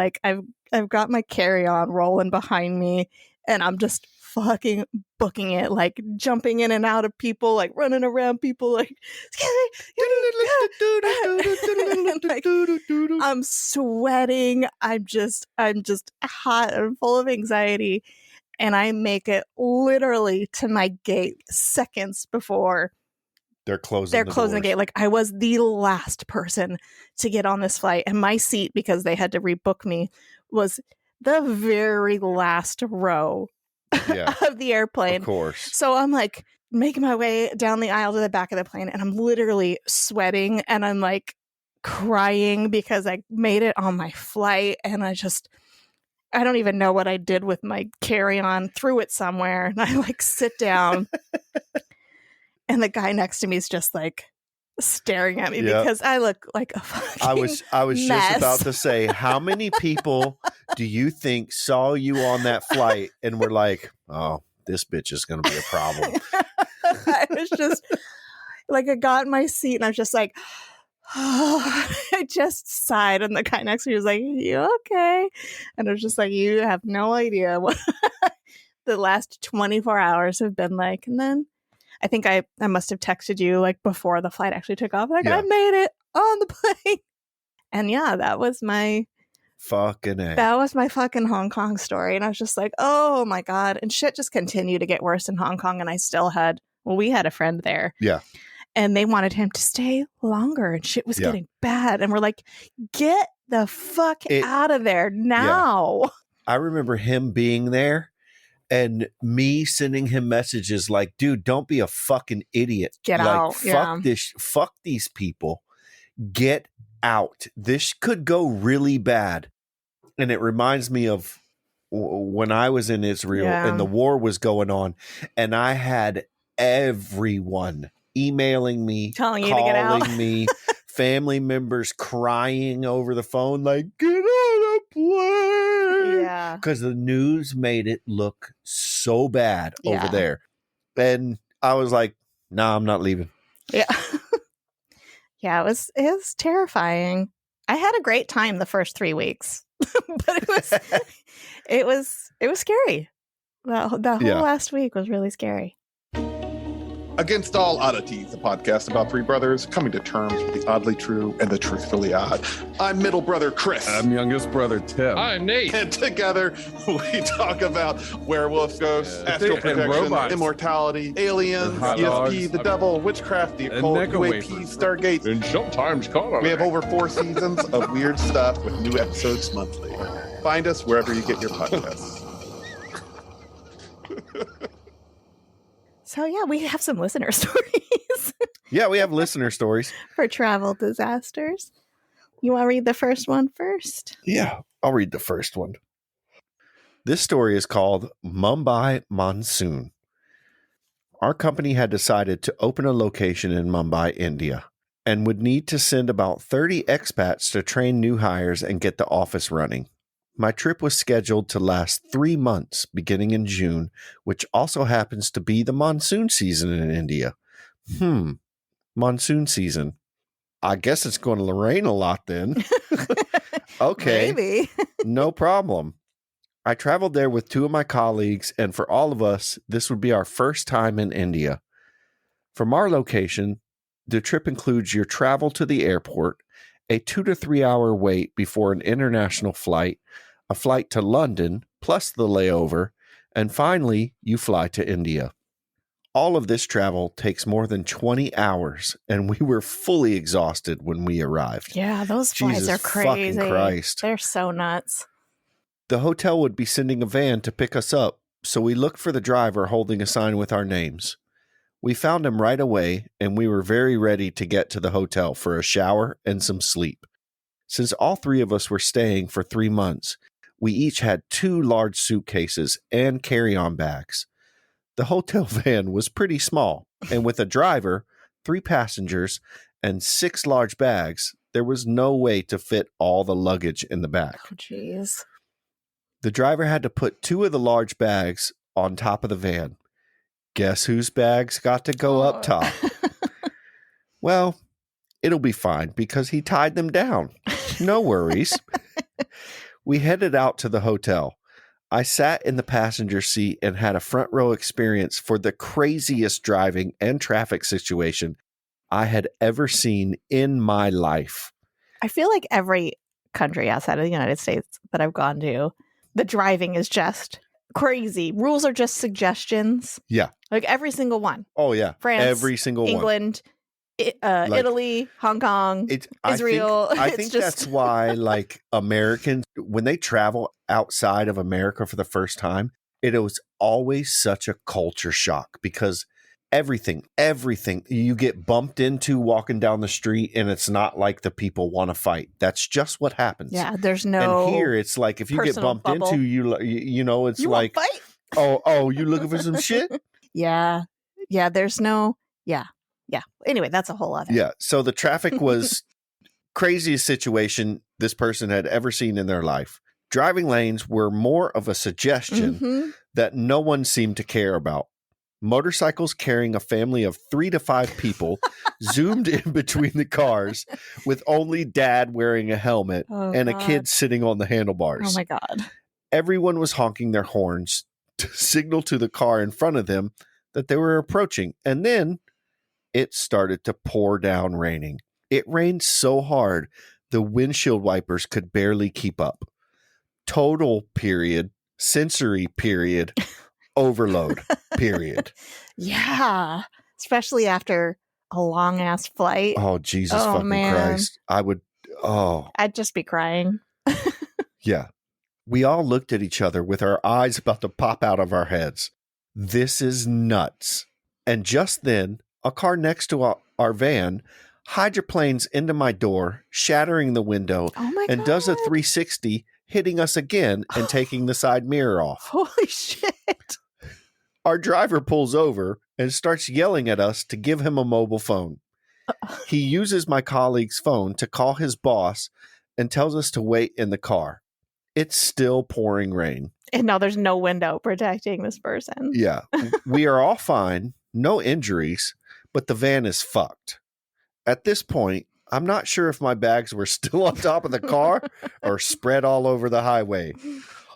Speaker 3: I've got my carry-on rolling behind me and I'm just fucking booking it, like jumping in and out of people, like running around people, like, like I'm sweating. I'm just hot and full of anxiety. And I make it literally to my gate seconds before
Speaker 5: They're closing
Speaker 3: the gate. Like I was the last person to get on this flight. And my seat, because they had to rebook me, was the very last row of the airplane.
Speaker 5: Of course.
Speaker 3: So I'm like making my way down the aisle to the back of the plane, and I'm literally sweating and I'm like crying because I made it on my flight, and I don't even know what I did with my carry-on, threw it somewhere, and I like sit down and the guy next to me is just like staring at me because I look like a fucking
Speaker 5: I was
Speaker 3: mess.
Speaker 5: just about to say, how many people do you think saw you on that flight and were like, oh, this bitch is going to be a problem?
Speaker 3: I was just like, I got in my seat and I was just like, oh, I just sighed, and the guy next to me was like, you okay? And I was just like, you have no idea what the last 24 hours have been like. And then I think I must have texted you like before the flight actually took off. Like, I made it on the plane. And that was my
Speaker 5: fucking
Speaker 3: Hong Kong story. And I was just like, oh my God. And shit just continued to get worse in Hong Kong. And I still we had a friend there.
Speaker 5: Yeah.
Speaker 3: And they wanted him to stay longer, and shit was getting bad. And we're like, get the fuck out of there now. Yeah.
Speaker 5: I remember him being there. And me sending him messages like, dude, don't be a fucking idiot.
Speaker 3: Get
Speaker 5: like,
Speaker 3: out.
Speaker 5: Fuck these people. Get out. This could go really bad. And it reminds me of when I was in Israel and the war was going on, and I had everyone emailing me,
Speaker 3: telling you to get out.
Speaker 5: Calling me, family members crying over the phone, like, get on a plane.
Speaker 3: Yeah.
Speaker 5: Because the news made it look so bad over there. And I was like, nah, I'm not leaving.
Speaker 3: Yeah. Yeah, it was terrifying. I had a great time the first 3 weeks. But it was scary. That whole last week was really scary.
Speaker 6: Against All Oddities, a podcast about three brothers coming to terms with the oddly true and the truthfully odd. I'm middle brother Chris.
Speaker 7: I'm youngest brother Tim.
Speaker 8: I'm Nate.
Speaker 6: And together we talk about werewolves, ghosts, astral projection, immortality, aliens, ESP, the devil, witchcraft, the occult, UAP, Stargate,
Speaker 8: and sometimes color.
Speaker 6: We have over 4 seasons of weird stuff with new episodes monthly. Find us wherever you get your podcasts.
Speaker 3: So we have some listener stories.
Speaker 5: Yeah, we have listener stories.
Speaker 3: For travel disasters. You want to read the first one first?
Speaker 5: Yeah, I'll read the first one. This story is called Mumbai Monsoon. Our company had decided to open a location in Mumbai, India, and would need to send about 30 expats to train new hires and get the office running. My trip was scheduled to last 3 months, beginning in June, which also happens to be the monsoon season in India. Monsoon season. I guess it's going to rain a lot then. Okay.
Speaker 3: Maybe.
Speaker 5: No problem. I traveled there with 2 of my colleagues, and for all of us, this would be our first time in India. From our location, the trip includes your travel to the airport, a 2 to 3 hour wait before an international flight, a flight to London, plus the layover, and finally, you fly to India. All of this travel takes more than 20 hours, and we were fully exhausted when we arrived.
Speaker 3: Yeah, those flights are crazy.
Speaker 5: Fucking Christ.
Speaker 3: They're so nuts.
Speaker 5: The hotel would be sending a van to pick us up, so we looked for the driver holding a sign with our names. We found him right away, and we were very ready to get to the hotel for a shower and some sleep. Since all 3 of us were staying for 3 months, we each had 2 large suitcases and carry-on bags. The hotel van was pretty small, and with a driver, 3 passengers, and 6 large bags, there was no way to fit all the luggage in the back.
Speaker 3: Oh, jeez.
Speaker 5: The driver had to put 2 of the large bags on top of the van. Guess whose bags got to go up top? Well, it'll be fine because he tied them down. No worries. We headed out to the hotel. I sat in the passenger seat and had a front row experience for the craziest driving and traffic situation I had ever seen in my life.
Speaker 3: I feel like every country outside of the United States that I've gone to, the driving is just crazy. Rules are just suggestions.
Speaker 5: Yeah.
Speaker 3: Like every single one.
Speaker 5: Oh, yeah.
Speaker 3: France,
Speaker 5: every single
Speaker 3: England, Italy, Hong Kong, Israel.
Speaker 5: I think that's why, like, Americans, when they travel outside of America for the first time, it was always such a culture shock because everything you get bumped into walking down the street, and it's not like the people want to fight. That's just what happens.
Speaker 3: Yeah, there's no.
Speaker 5: And here, it's like if you get bumped into, you know, it's like,
Speaker 3: fight?
Speaker 5: oh, you looking for some shit?
Speaker 3: Yeah, there's no. Yeah. Anyway, that's a whole other.
Speaker 5: Yeah. So the traffic was craziest situation this person had ever seen in their life. Driving lanes were more of a suggestion that no one seemed to care about. Motorcycles carrying a family of 3 to 5 people zoomed in between the cars with only dad wearing a helmet and a kid sitting on the handlebars.
Speaker 3: Oh my God.
Speaker 5: Everyone was honking their horns to signal to the car in front of them that they were approaching. And then it started to pour down raining. It rained so hard, the windshield wipers could barely keep up. Total period, sensory period, overload period.
Speaker 3: Yeah. Especially after a long ass flight.
Speaker 5: Oh, Jesus fucking Christ. I'd
Speaker 3: just be crying.
Speaker 5: Yeah. We all looked at each other with our eyes about to pop out of our heads. This is nuts. And just then, a car next to our van hydroplanes into my door, shattering the window, and does a 360, hitting us again and taking the side mirror off.
Speaker 3: Holy shit.
Speaker 5: Our driver pulls over and starts yelling at us to give him a mobile phone. He uses my colleague's phone to call his boss and tells us to wait in the car. It's still pouring rain.
Speaker 3: And now there's no window protecting this person.
Speaker 5: Yeah. We are all fine. No injuries. But the van is fucked. At this point, I'm not sure if my bags were still on top of the car or spread all over the highway.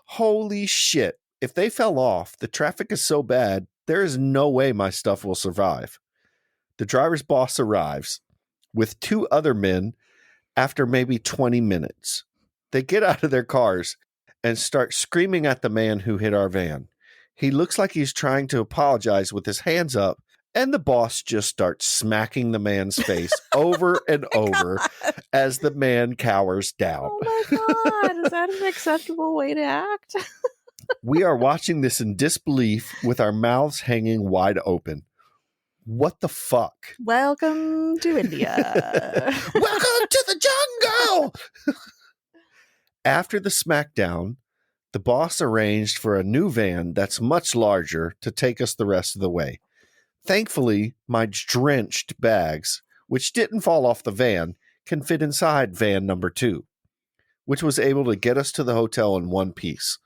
Speaker 5: Holy shit. If they fell off, the traffic is so bad, there is no way my stuff will survive. The driver's boss arrives with 2 other men after maybe 20 minutes. They get out of their cars and start screaming at the man who hit our van. He looks like he's trying to apologize with his hands up, and the boss just starts smacking the man's face over and over as the man cowers down.
Speaker 3: Oh my God. Is that an acceptable way to act?
Speaker 5: We are watching this in disbelief with our mouths hanging wide open. What the fuck?
Speaker 3: Welcome to India.
Speaker 5: Welcome to the jungle! After the smackdown, the boss arranged for a new van that's much larger to take us the rest of the way. Thankfully, my drenched bags, which didn't fall off the van, can fit inside van number 2, which was able to get us to the hotel in one piece.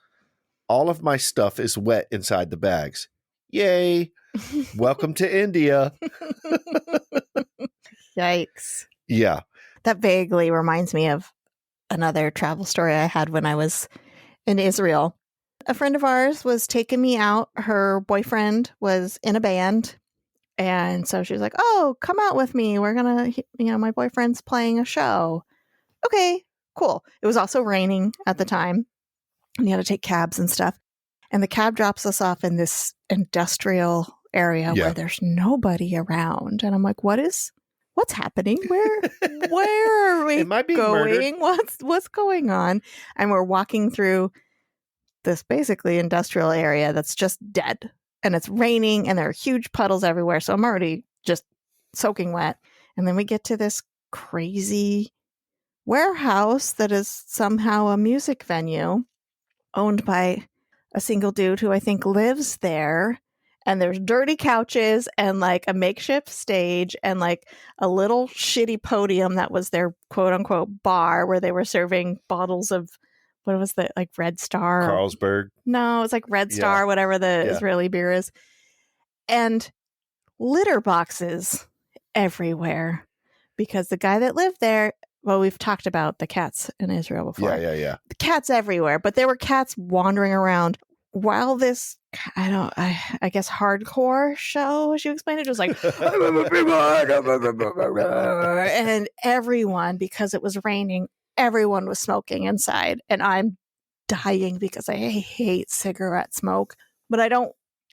Speaker 5: All of my stuff is wet inside the bags. Yay! Welcome to India.
Speaker 3: Yikes.
Speaker 5: Yeah.
Speaker 3: That vaguely reminds me of another travel story I had when I was in Israel. A friend of ours was taking me out. Her boyfriend was in a band. And so she was like, oh, come out with me. We're going to, my boyfriend's playing a show. Okay, cool. It was also raining at the time. And you had to take cabs and stuff. And the cab drops us off in this industrial area where there's nobody around. And I'm like, what's happening? Where are we
Speaker 5: it might be
Speaker 3: going? What's going on? And we're walking through this basically industrial area that's just dead. And it's raining and there are huge puddles everywhere. So I'm already just soaking wet. And then we get to this crazy warehouse that is somehow a music venue owned by a single dude who I think lives there. And there's dirty couches and like a makeshift stage and like a little shitty podium that was their quote unquote bar where they were serving bottles of, what was the, like Red Star?
Speaker 5: Carlsberg.
Speaker 3: No, it's like Red Star, whatever the Israeli beer is. And litter boxes everywhere because the guy that lived there well, we've talked about the cats in Israel before.
Speaker 5: Yeah.
Speaker 3: The cats everywhere, but there were cats wandering around while this, I guess hardcore show, as you explained it, was like, and everyone, because it was raining, everyone was smoking inside, and I'm dying because I hate cigarette smoke, but I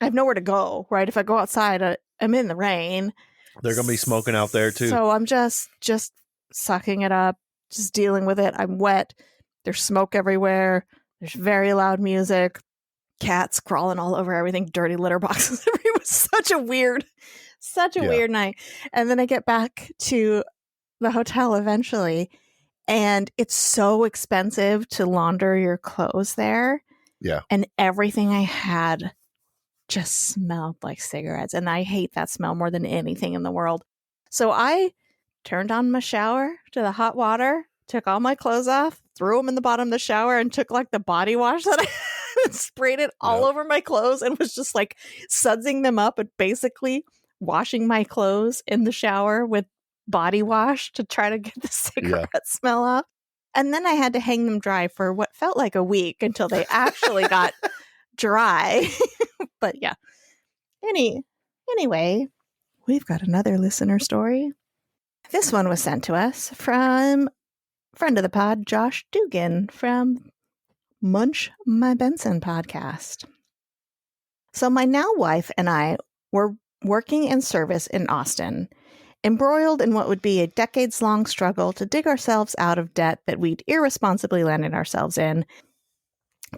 Speaker 3: have nowhere to go, right? If I go outside, I'm in the rain.
Speaker 5: They're going to be smoking out there too.
Speaker 3: So I'm just sucking it up, just dealing with it. I'm wet. There's smoke everywhere. There's very loud music. Cats crawling all over everything. Dirty litter boxes. It was such a weird night. And then I get back to the hotel eventually, and it's so expensive to launder your clothes there.
Speaker 5: Yeah.
Speaker 3: And everything I had just smelled like cigarettes. And I hate that smell more than anything in the world. So I turned on my shower to the hot water, took all my clothes off, threw them in the bottom of the shower, and took like the body wash that I had and sprayed it all over my clothes and was just like sudsing them up and basically washing my clothes in the shower with body wash to try to get the cigarette smell off. And then I had to hang them dry for what felt like a week until they actually got dry. But yeah. Anyway, we've got another listener story. This one was sent to us from friend of the pod, Josh Dugan from Munch My Benson podcast. So my now wife and I were working in service in Austin, embroiled in what would be a decades-long struggle to dig ourselves out of debt that we'd irresponsibly landed ourselves in,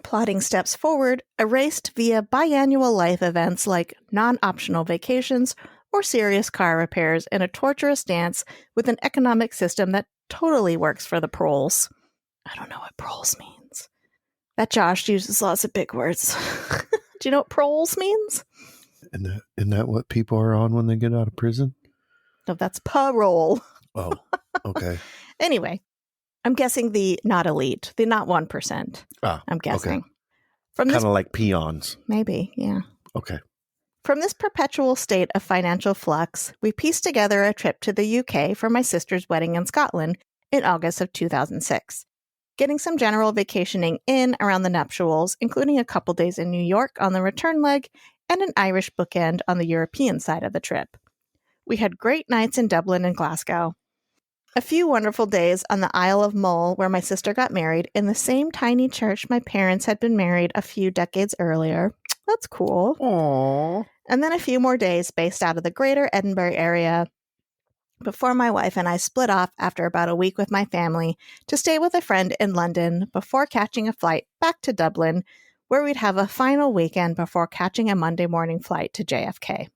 Speaker 3: plotting steps forward, erased via biannual life events like non-optional vacations or serious car repairs in a torturous dance with an economic system that totally works for the proles. I don't know what proles means. That Josh uses lots of big words. Do you know what proles means?
Speaker 5: Isn't that what people are on when they get out of prison?
Speaker 3: No, that's parole.
Speaker 5: Oh, okay.
Speaker 3: Anyway, I'm guessing the not elite, the not 1%. I'm guessing.
Speaker 5: Okay.
Speaker 3: From
Speaker 5: Kind of like peons.
Speaker 3: Maybe, yeah.
Speaker 5: Okay.
Speaker 3: From this perpetual state of financial flux, we pieced together a trip to the UK for my sister's wedding in Scotland in August of 2006, getting some general vacationing in around the nuptials, including a couple days in New York on the return leg and an Irish bookend on the European side of the trip. We had great nights in Dublin and Glasgow. A few wonderful days on the Isle of Mull, where my sister got married in the same tiny church my parents had been married a few decades earlier. That's cool.
Speaker 5: Aww.
Speaker 3: And then a few more days based out of the greater Edinburgh area before my wife and I split off after about a week with my family to stay with a friend in London before catching a flight back to Dublin, where we'd have a final weekend before catching a Monday morning flight to JFK.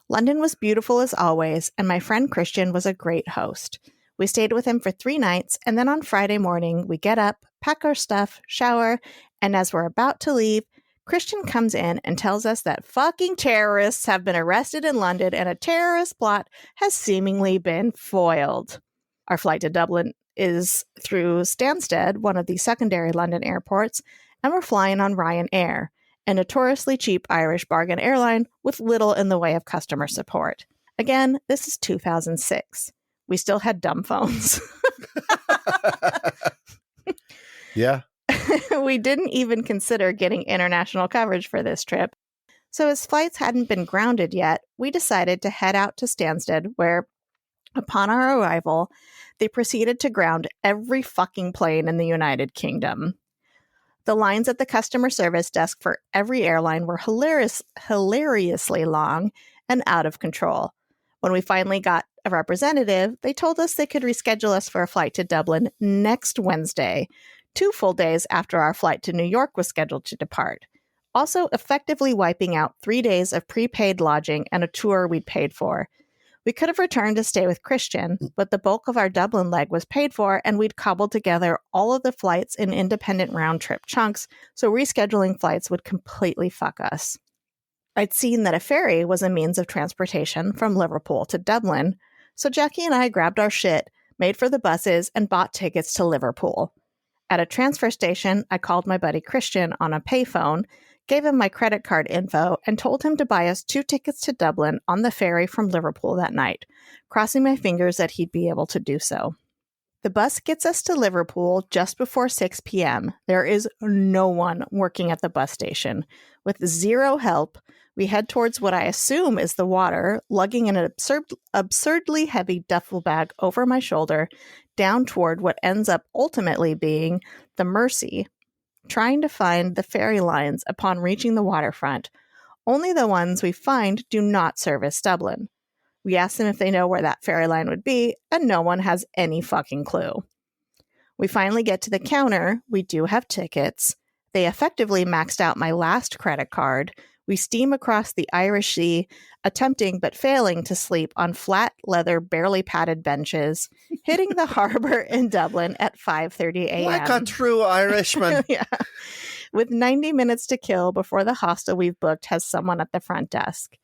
Speaker 3: London was beautiful as always, and my friend Christian was a great host. We stayed with him for 3 nights, and then on Friday morning, we get up, pack our stuff, shower, and as we're about to leave, Christian comes in and tells us that fucking terrorists have been arrested in London and a terrorist plot has seemingly been foiled. Our flight to Dublin is through Stansted, one of the secondary London airports, and we're flying on Ryanair, a notoriously cheap Irish bargain airline with little in the way of customer support. Again, this is 2006. We still had dumb phones.
Speaker 5: Yeah.
Speaker 3: We didn't even consider getting international coverage for this trip. So as flights hadn't been grounded yet, we decided to head out to Stansted, where, upon our arrival, they proceeded to ground every fucking plane in the United Kingdom. The lines at the customer service desk for every airline were hilariously long and out of control. When we finally got a representative, they told us they could reschedule us for a flight to Dublin next Wednesday, 2 full days after our flight to New York was scheduled to depart, also effectively wiping out 3 days of prepaid lodging and a tour we'd paid for. We could have returned to stay with Christian, but the bulk of our Dublin leg was paid for, and we'd cobbled together all of the flights in independent round-trip chunks, so rescheduling flights would completely fuck us. I'd seen that a ferry was a means of transportation from Liverpool to Dublin, so Jackie and I grabbed our shit, made for the buses, and bought tickets to Liverpool. At a transfer station, I called my buddy Christian on a payphone, gave him my credit card info, and told him to buy us 2 tickets to Dublin on the ferry from Liverpool that night, crossing my fingers that he'd be able to do so. The bus gets us to Liverpool just before 6 p.m. There is no one working at the bus station. With zero help, we head towards what I assume is the water, lugging an absurdly heavy duffel bag over my shoulder, down toward what ends up ultimately being the Mersey, trying to find the ferry lines upon reaching the waterfront. Only the ones we find do not service Dublin. We ask them if they know where that ferry line would be, and no one has any fucking clue. We finally get to the counter. We do have tickets. They effectively maxed out my last credit card. We steam across the Irish Sea, attempting but failing to sleep on flat leather, barely padded benches, hitting the harbor in Dublin at 5:30 a.m.
Speaker 5: Like a true Irishman.
Speaker 3: Yeah. With 90 minutes to kill before the hostel we've booked has someone at the front desk.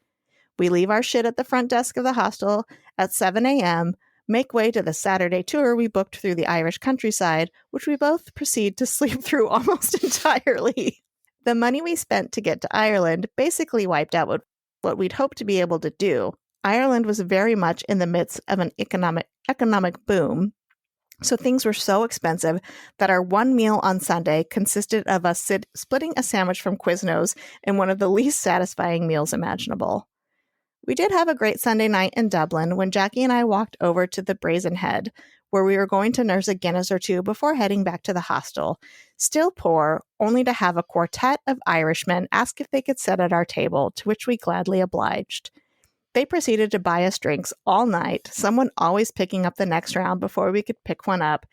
Speaker 3: We leave our shit at the front desk of the hostel at 7 a.m., make way to the Saturday tour we booked through the Irish countryside, which we both proceed to sleep through almost entirely. The money we spent to get to Ireland basically wiped out what we'd hoped to be able to do. Ireland was very much in the midst of an economic boom, so things were so expensive that our one meal on Sunday consisted of us splitting a sandwich from Quiznos in one of the least satisfying meals imaginable. We did have a great Sunday night in Dublin when Jackie and I walked over to the Brazen Head, where we were going to nurse a Guinness or two before heading back to the hostel. Still poor, only to have a quartet of Irishmen ask if they could sit at our table, to which we gladly obliged. They proceeded to buy us drinks all night, someone always picking up the next round before we could pick one up,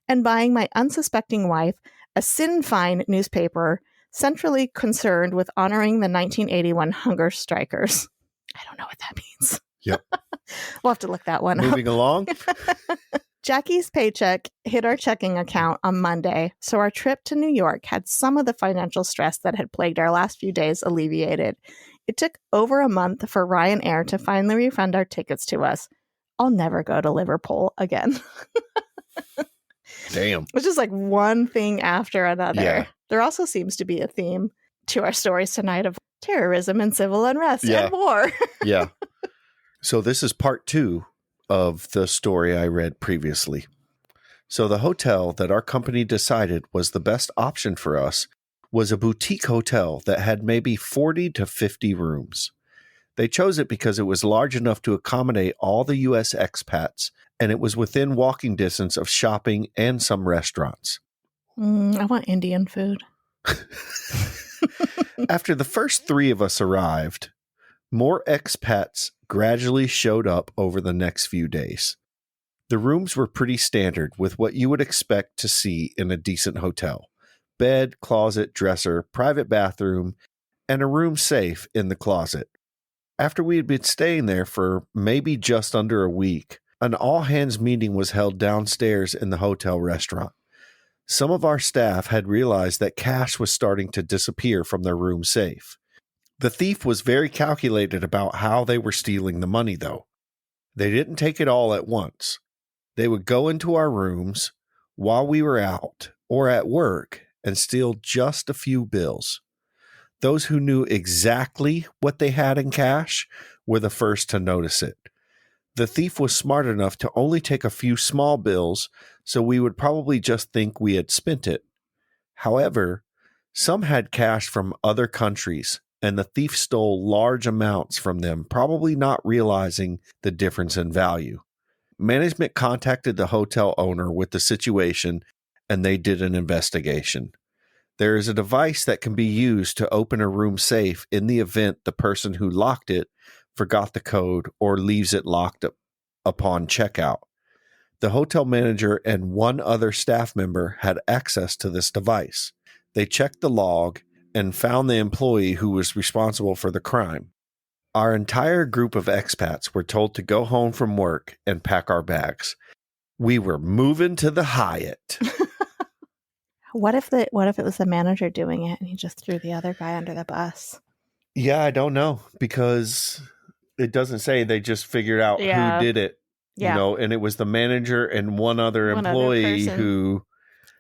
Speaker 3: and buying my unsuspecting wife a Sinn Féin newspaper centrally concerned with honoring the 1981 hunger strikers. I don't know what that means.
Speaker 5: Yep.
Speaker 3: We'll have to look that one up.
Speaker 5: Moving along.
Speaker 3: Jackie's paycheck hit our checking account on Monday, so our trip to New York had some of the financial stress that had plagued our last few days alleviated. It took over a month for Ryanair to finally refund our tickets to us. I'll never go to Liverpool again.
Speaker 5: Damn.
Speaker 3: It's just like one thing after another.
Speaker 5: Yeah.
Speaker 3: There also seems to be a theme to our stories tonight of terrorism and civil unrest and war.
Speaker 5: Yeah. So this is part 2 of the story I read previously. So the hotel that our company decided was the best option for us was a boutique hotel that had maybe 40 to 50 rooms. They chose it because it was large enough to accommodate all the U.S. expats, and it was within walking distance of shopping and some restaurants.
Speaker 3: I want Indian food.
Speaker 5: After the first 3 of us arrived, more expats gradually showed up over the next few days. The rooms were pretty standard with what you would expect to see in a decent hotel. Bed, closet, dresser, private bathroom, and a room safe in the closet. After we had been staying there for maybe just under a week, an all-hands meeting was held downstairs in the hotel restaurant. Some of our staff had realized that cash was starting to disappear from their room safe. The thief was very calculated about how they were stealing the money, though. They didn't take it all at once. They would go into our rooms while we were out or at work and steal just a few bills. Those who knew exactly what they had in cash were the first to notice it. The thief was smart enough to only take a few small bills, so we would probably just think we had spent it. However, some had cash from other countries, and the thief stole large amounts from them, probably not realizing the difference in value. Management contacted the hotel owner with the situation, and they did an investigation. There is a device that can be used to open a room safe in the event the person who locked it forgot the code or leaves it locked up upon checkout. The hotel manager and one other staff member had access to this device. They checked the log and found the employee who was responsible for the crime. Our entire group of expats were told to go home from work and pack our bags. We were moving to the Hyatt.
Speaker 3: What if it was the manager doing it and he just threw the other guy under the bus?
Speaker 5: Yeah, I don't know, because it doesn't say. They just figured out who did it.
Speaker 3: Yeah.
Speaker 5: You know, and it was the manager and one other employee who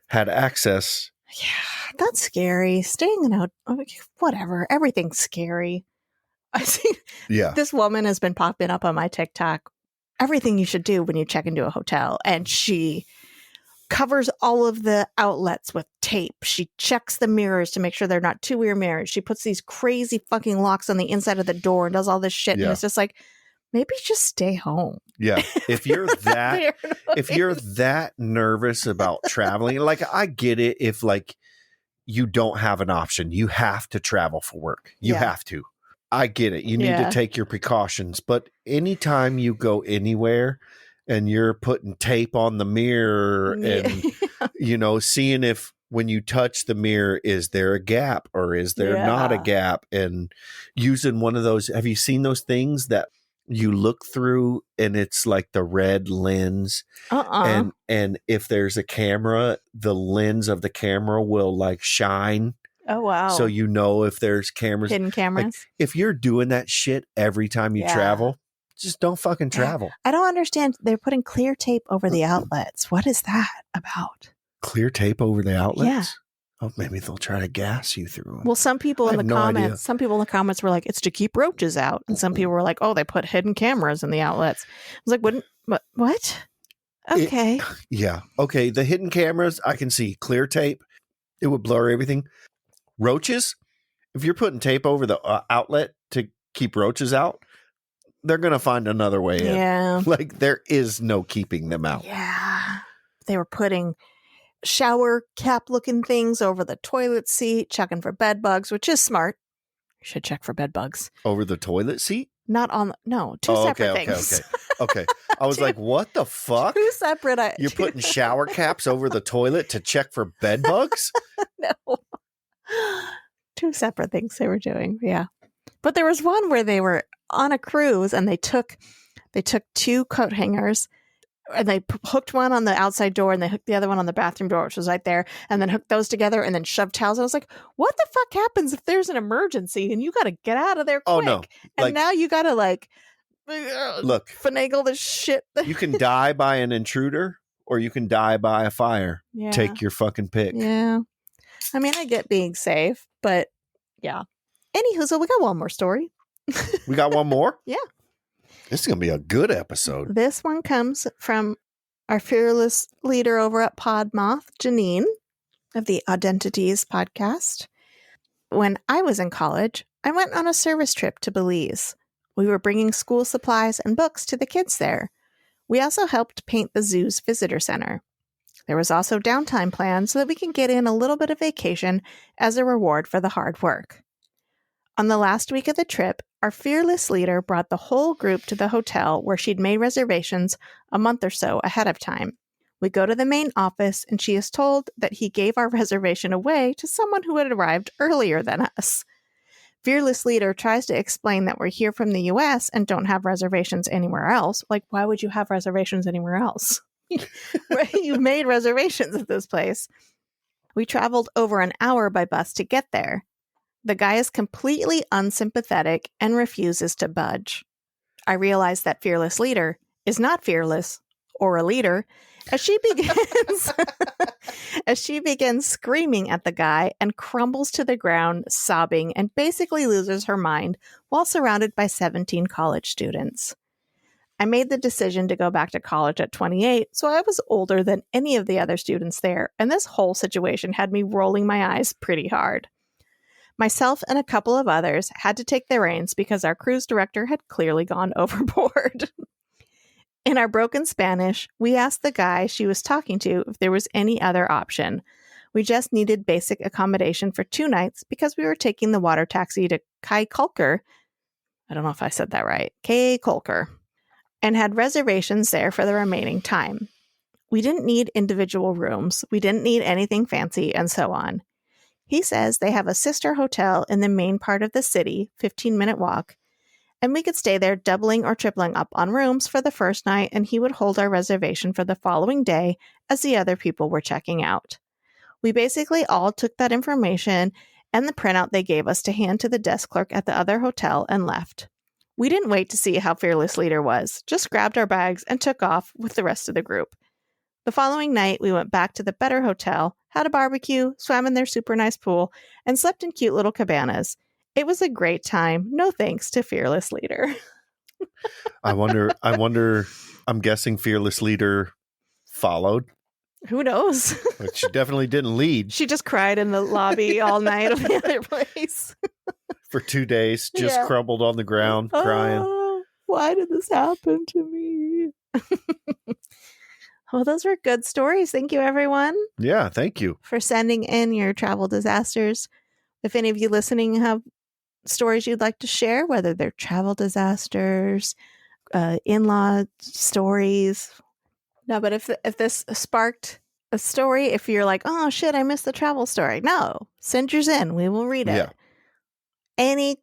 Speaker 5: had access.
Speaker 3: Yeah, that's scary. Staying in a whatever, everything's scary. I see.
Speaker 5: Yeah.
Speaker 3: This woman has been popping up on my TikTok. Everything you should do when you check into a hotel, and she covers all of the outlets with tape. She checks the mirrors to make sure they're not two-ear mirrors. She puts these crazy fucking locks on the inside of the door and does all this shit.
Speaker 5: Yeah.
Speaker 3: And it's just like, maybe just stay home.
Speaker 5: Yeah. If you're that,
Speaker 3: Paranoid.
Speaker 5: if you're that nervous about traveling, like I get it. If like you don't have an option, you have to travel for work. You
Speaker 3: Yeah.
Speaker 5: have to. I get it. You need
Speaker 3: Yeah.
Speaker 5: to take your precautions. But anytime you go anywhere and you're putting tape on the mirror and, you know, seeing if when you touch the mirror, is there a gap or is there not a
Speaker 3: Yeah.
Speaker 5: gap? And using one of those, have you seen those things that you look through and it's like the red lens? And if there's a camera, the lens of the camera will like shine.
Speaker 3: Oh, wow.
Speaker 5: So you know if there's cameras.
Speaker 3: Hidden cameras.
Speaker 5: Like, if you're doing that shit every time you
Speaker 3: Yeah.
Speaker 5: travel, just don't fucking travel.
Speaker 3: I don't understand. They're putting clear tape over the outlets. What is that about?
Speaker 5: Clear tape over the outlets?
Speaker 3: Yeah.
Speaker 5: Oh, maybe they'll try to gas you through them.
Speaker 3: Well, some people
Speaker 5: I
Speaker 3: in the
Speaker 5: have no idea.
Speaker 3: comments, were like, it's to keep roaches out. And some people were like, oh, they put hidden cameras in the outlets. I was like, what? Okay.
Speaker 5: Yeah. Okay. The hidden cameras, I can see. Clear tape, it would blur everything. Roaches, if you're putting tape over the outlet to keep roaches out, they're going to find another way in.
Speaker 3: Yeah.
Speaker 5: Like there is no keeping them out.
Speaker 3: Yeah. They were putting shower cap looking things over the toilet seat, checking for bed bugs, which is smart. You should check for bed bugs.
Speaker 5: Over the toilet seat?
Speaker 3: Not on, no, two separate things.
Speaker 5: Okay. I was like, what the fuck?
Speaker 3: Two separate.
Speaker 5: You're putting shower caps over the toilet to check for bed bugs?
Speaker 3: No. Two separate things they were doing. Yeah. But there was one where they were on a cruise and they took two coat hangers and they hooked one on the outside door and they hooked the other one on the bathroom door, which was right there, and then hooked those together and then shoved towels. I was like, what the fuck happens if there's an emergency and you got to get out of there quick?
Speaker 5: Oh, no.
Speaker 3: And
Speaker 5: Like,
Speaker 3: now you got to
Speaker 5: look,
Speaker 3: finagle this shit.
Speaker 5: you can die by an intruder or you can die by a fire.
Speaker 3: Yeah.
Speaker 5: Take your fucking pick.
Speaker 3: Yeah. I mean, I get being safe, but yeah. Anywho, so we got one more story.
Speaker 5: We got one more?
Speaker 3: Yeah.
Speaker 5: This is going to be a good episode.
Speaker 3: This one comes from our fearless leader over at Podmoth, Janine, of the Identities podcast. When I was in college, I went on a service trip to Belize. We were bringing school supplies and books to the kids there. We also helped paint the zoo's visitor center. There was also downtime planned so that we can get in a little bit of vacation as a reward for the hard work. On the last week of the trip, our fearless leader brought the whole group to the hotel where she'd made reservations a month or so ahead of time. We go to the main office and she is told that he gave our reservation away to someone who had arrived earlier than us. Fearless leader tries to explain that we're here from the US and don't have reservations anywhere else. Like, why would you have reservations anywhere else? Right? You made reservations at this place. We traveled over an hour by bus to get there. The guy is completely unsympathetic and refuses to budge. I realize that fearless leader is not fearless or a leader as she begins screaming at the guy and crumbles to the ground sobbing and basically loses her mind while surrounded by 17 college students. I made the decision to go back to college at 28, so I was older than any of the other students there, and this whole situation had me rolling my eyes pretty hard. Myself and a couple of others had to take the reins because our cruise director had clearly gone overboard. In our broken Spanish, we asked the guy she was talking to if there was any other option. We just needed basic accommodation for 2 nights because we were taking the water taxi to Kai Kulker. I don't know if I said that right. Kai Kulker. And had reservations there for the remaining time. We didn't need individual rooms. We didn't need anything fancy and so on. He says they have a sister hotel in the main part of the city, 15-minute walk, and we could stay there doubling or tripling up on rooms for the first night, and he would hold our reservation for the following day as the other people were checking out. We basically all took that information and the printout they gave us to hand to the desk clerk at the other hotel and left. We didn't wait to see how fearless leader was, just grabbed our bags and took off with the rest of the group. The following night, we went back to the better hotel, had a barbecue, swam in their super nice pool, and slept in cute little cabanas. It was a great time. No thanks to fearless leader.
Speaker 5: I'm guessing fearless leader followed
Speaker 3: Who knows?
Speaker 5: But she definitely didn't lead
Speaker 3: She just cried in the lobby all night of the other place.
Speaker 5: for 2 days, just crumbled on the ground, crying.
Speaker 3: Why did this happen to me? Well, those were good stories. Thank you, everyone.
Speaker 5: Yeah, thank you.
Speaker 3: For sending in your travel disasters. If any of you listening have stories you'd like to share, whether they're travel disasters, in-law stories. No, but if this sparked a story, if you're like, oh shit, I missed the travel story. No, send yours in. We will read it.
Speaker 5: Yeah.
Speaker 3: Any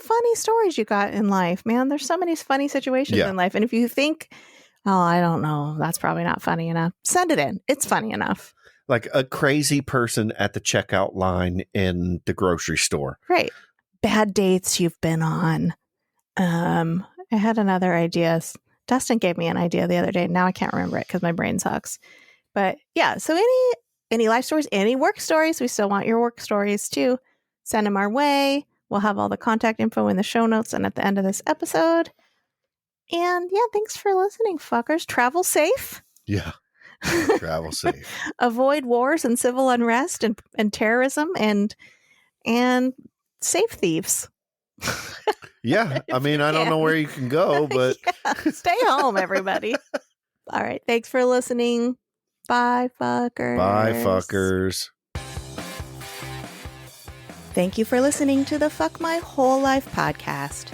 Speaker 3: funny stories you got in life, man. There's so many funny situations in life. And if you think, oh, I don't know, that's probably not funny enough, send it in. It's funny enough.
Speaker 5: Like a crazy person at the checkout line in the grocery store.
Speaker 3: Right. Bad dates you've been on. I had another idea. Dustin gave me an idea the other day. Now I can't remember it because my brain sucks. But yeah, so any life stories, any work stories, we still want your work stories too. Send them our way. We'll have all the contact info in the show notes and at the end of this episode. And yeah, thanks for listening, fuckers. Travel safe.
Speaker 5: Yeah. Travel safe.
Speaker 3: Avoid wars and civil unrest and terrorism and save thieves.
Speaker 5: Yeah. I mean, I don't know where you can go, but
Speaker 3: stay home, everybody. All right. Thanks for listening. Bye, fuckers.
Speaker 5: Bye, fuckers.
Speaker 3: Thank you for listening to the Fuck My Whole Life podcast.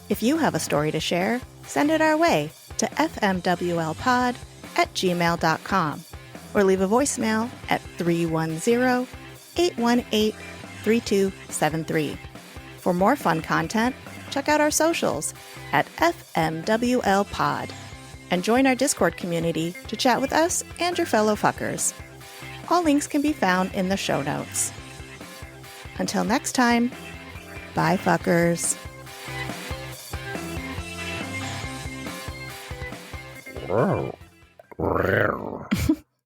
Speaker 3: If you have a story to share, send it our way to fmwlpod@gmail.com or leave a voicemail at 310-818-3273. For more fun content, check out our socials at fmwlpod and join our Discord community to chat with us and your fellow fuckers. All links can be found in the show notes. Until next time, bye fuckers.
Speaker 5: Wow.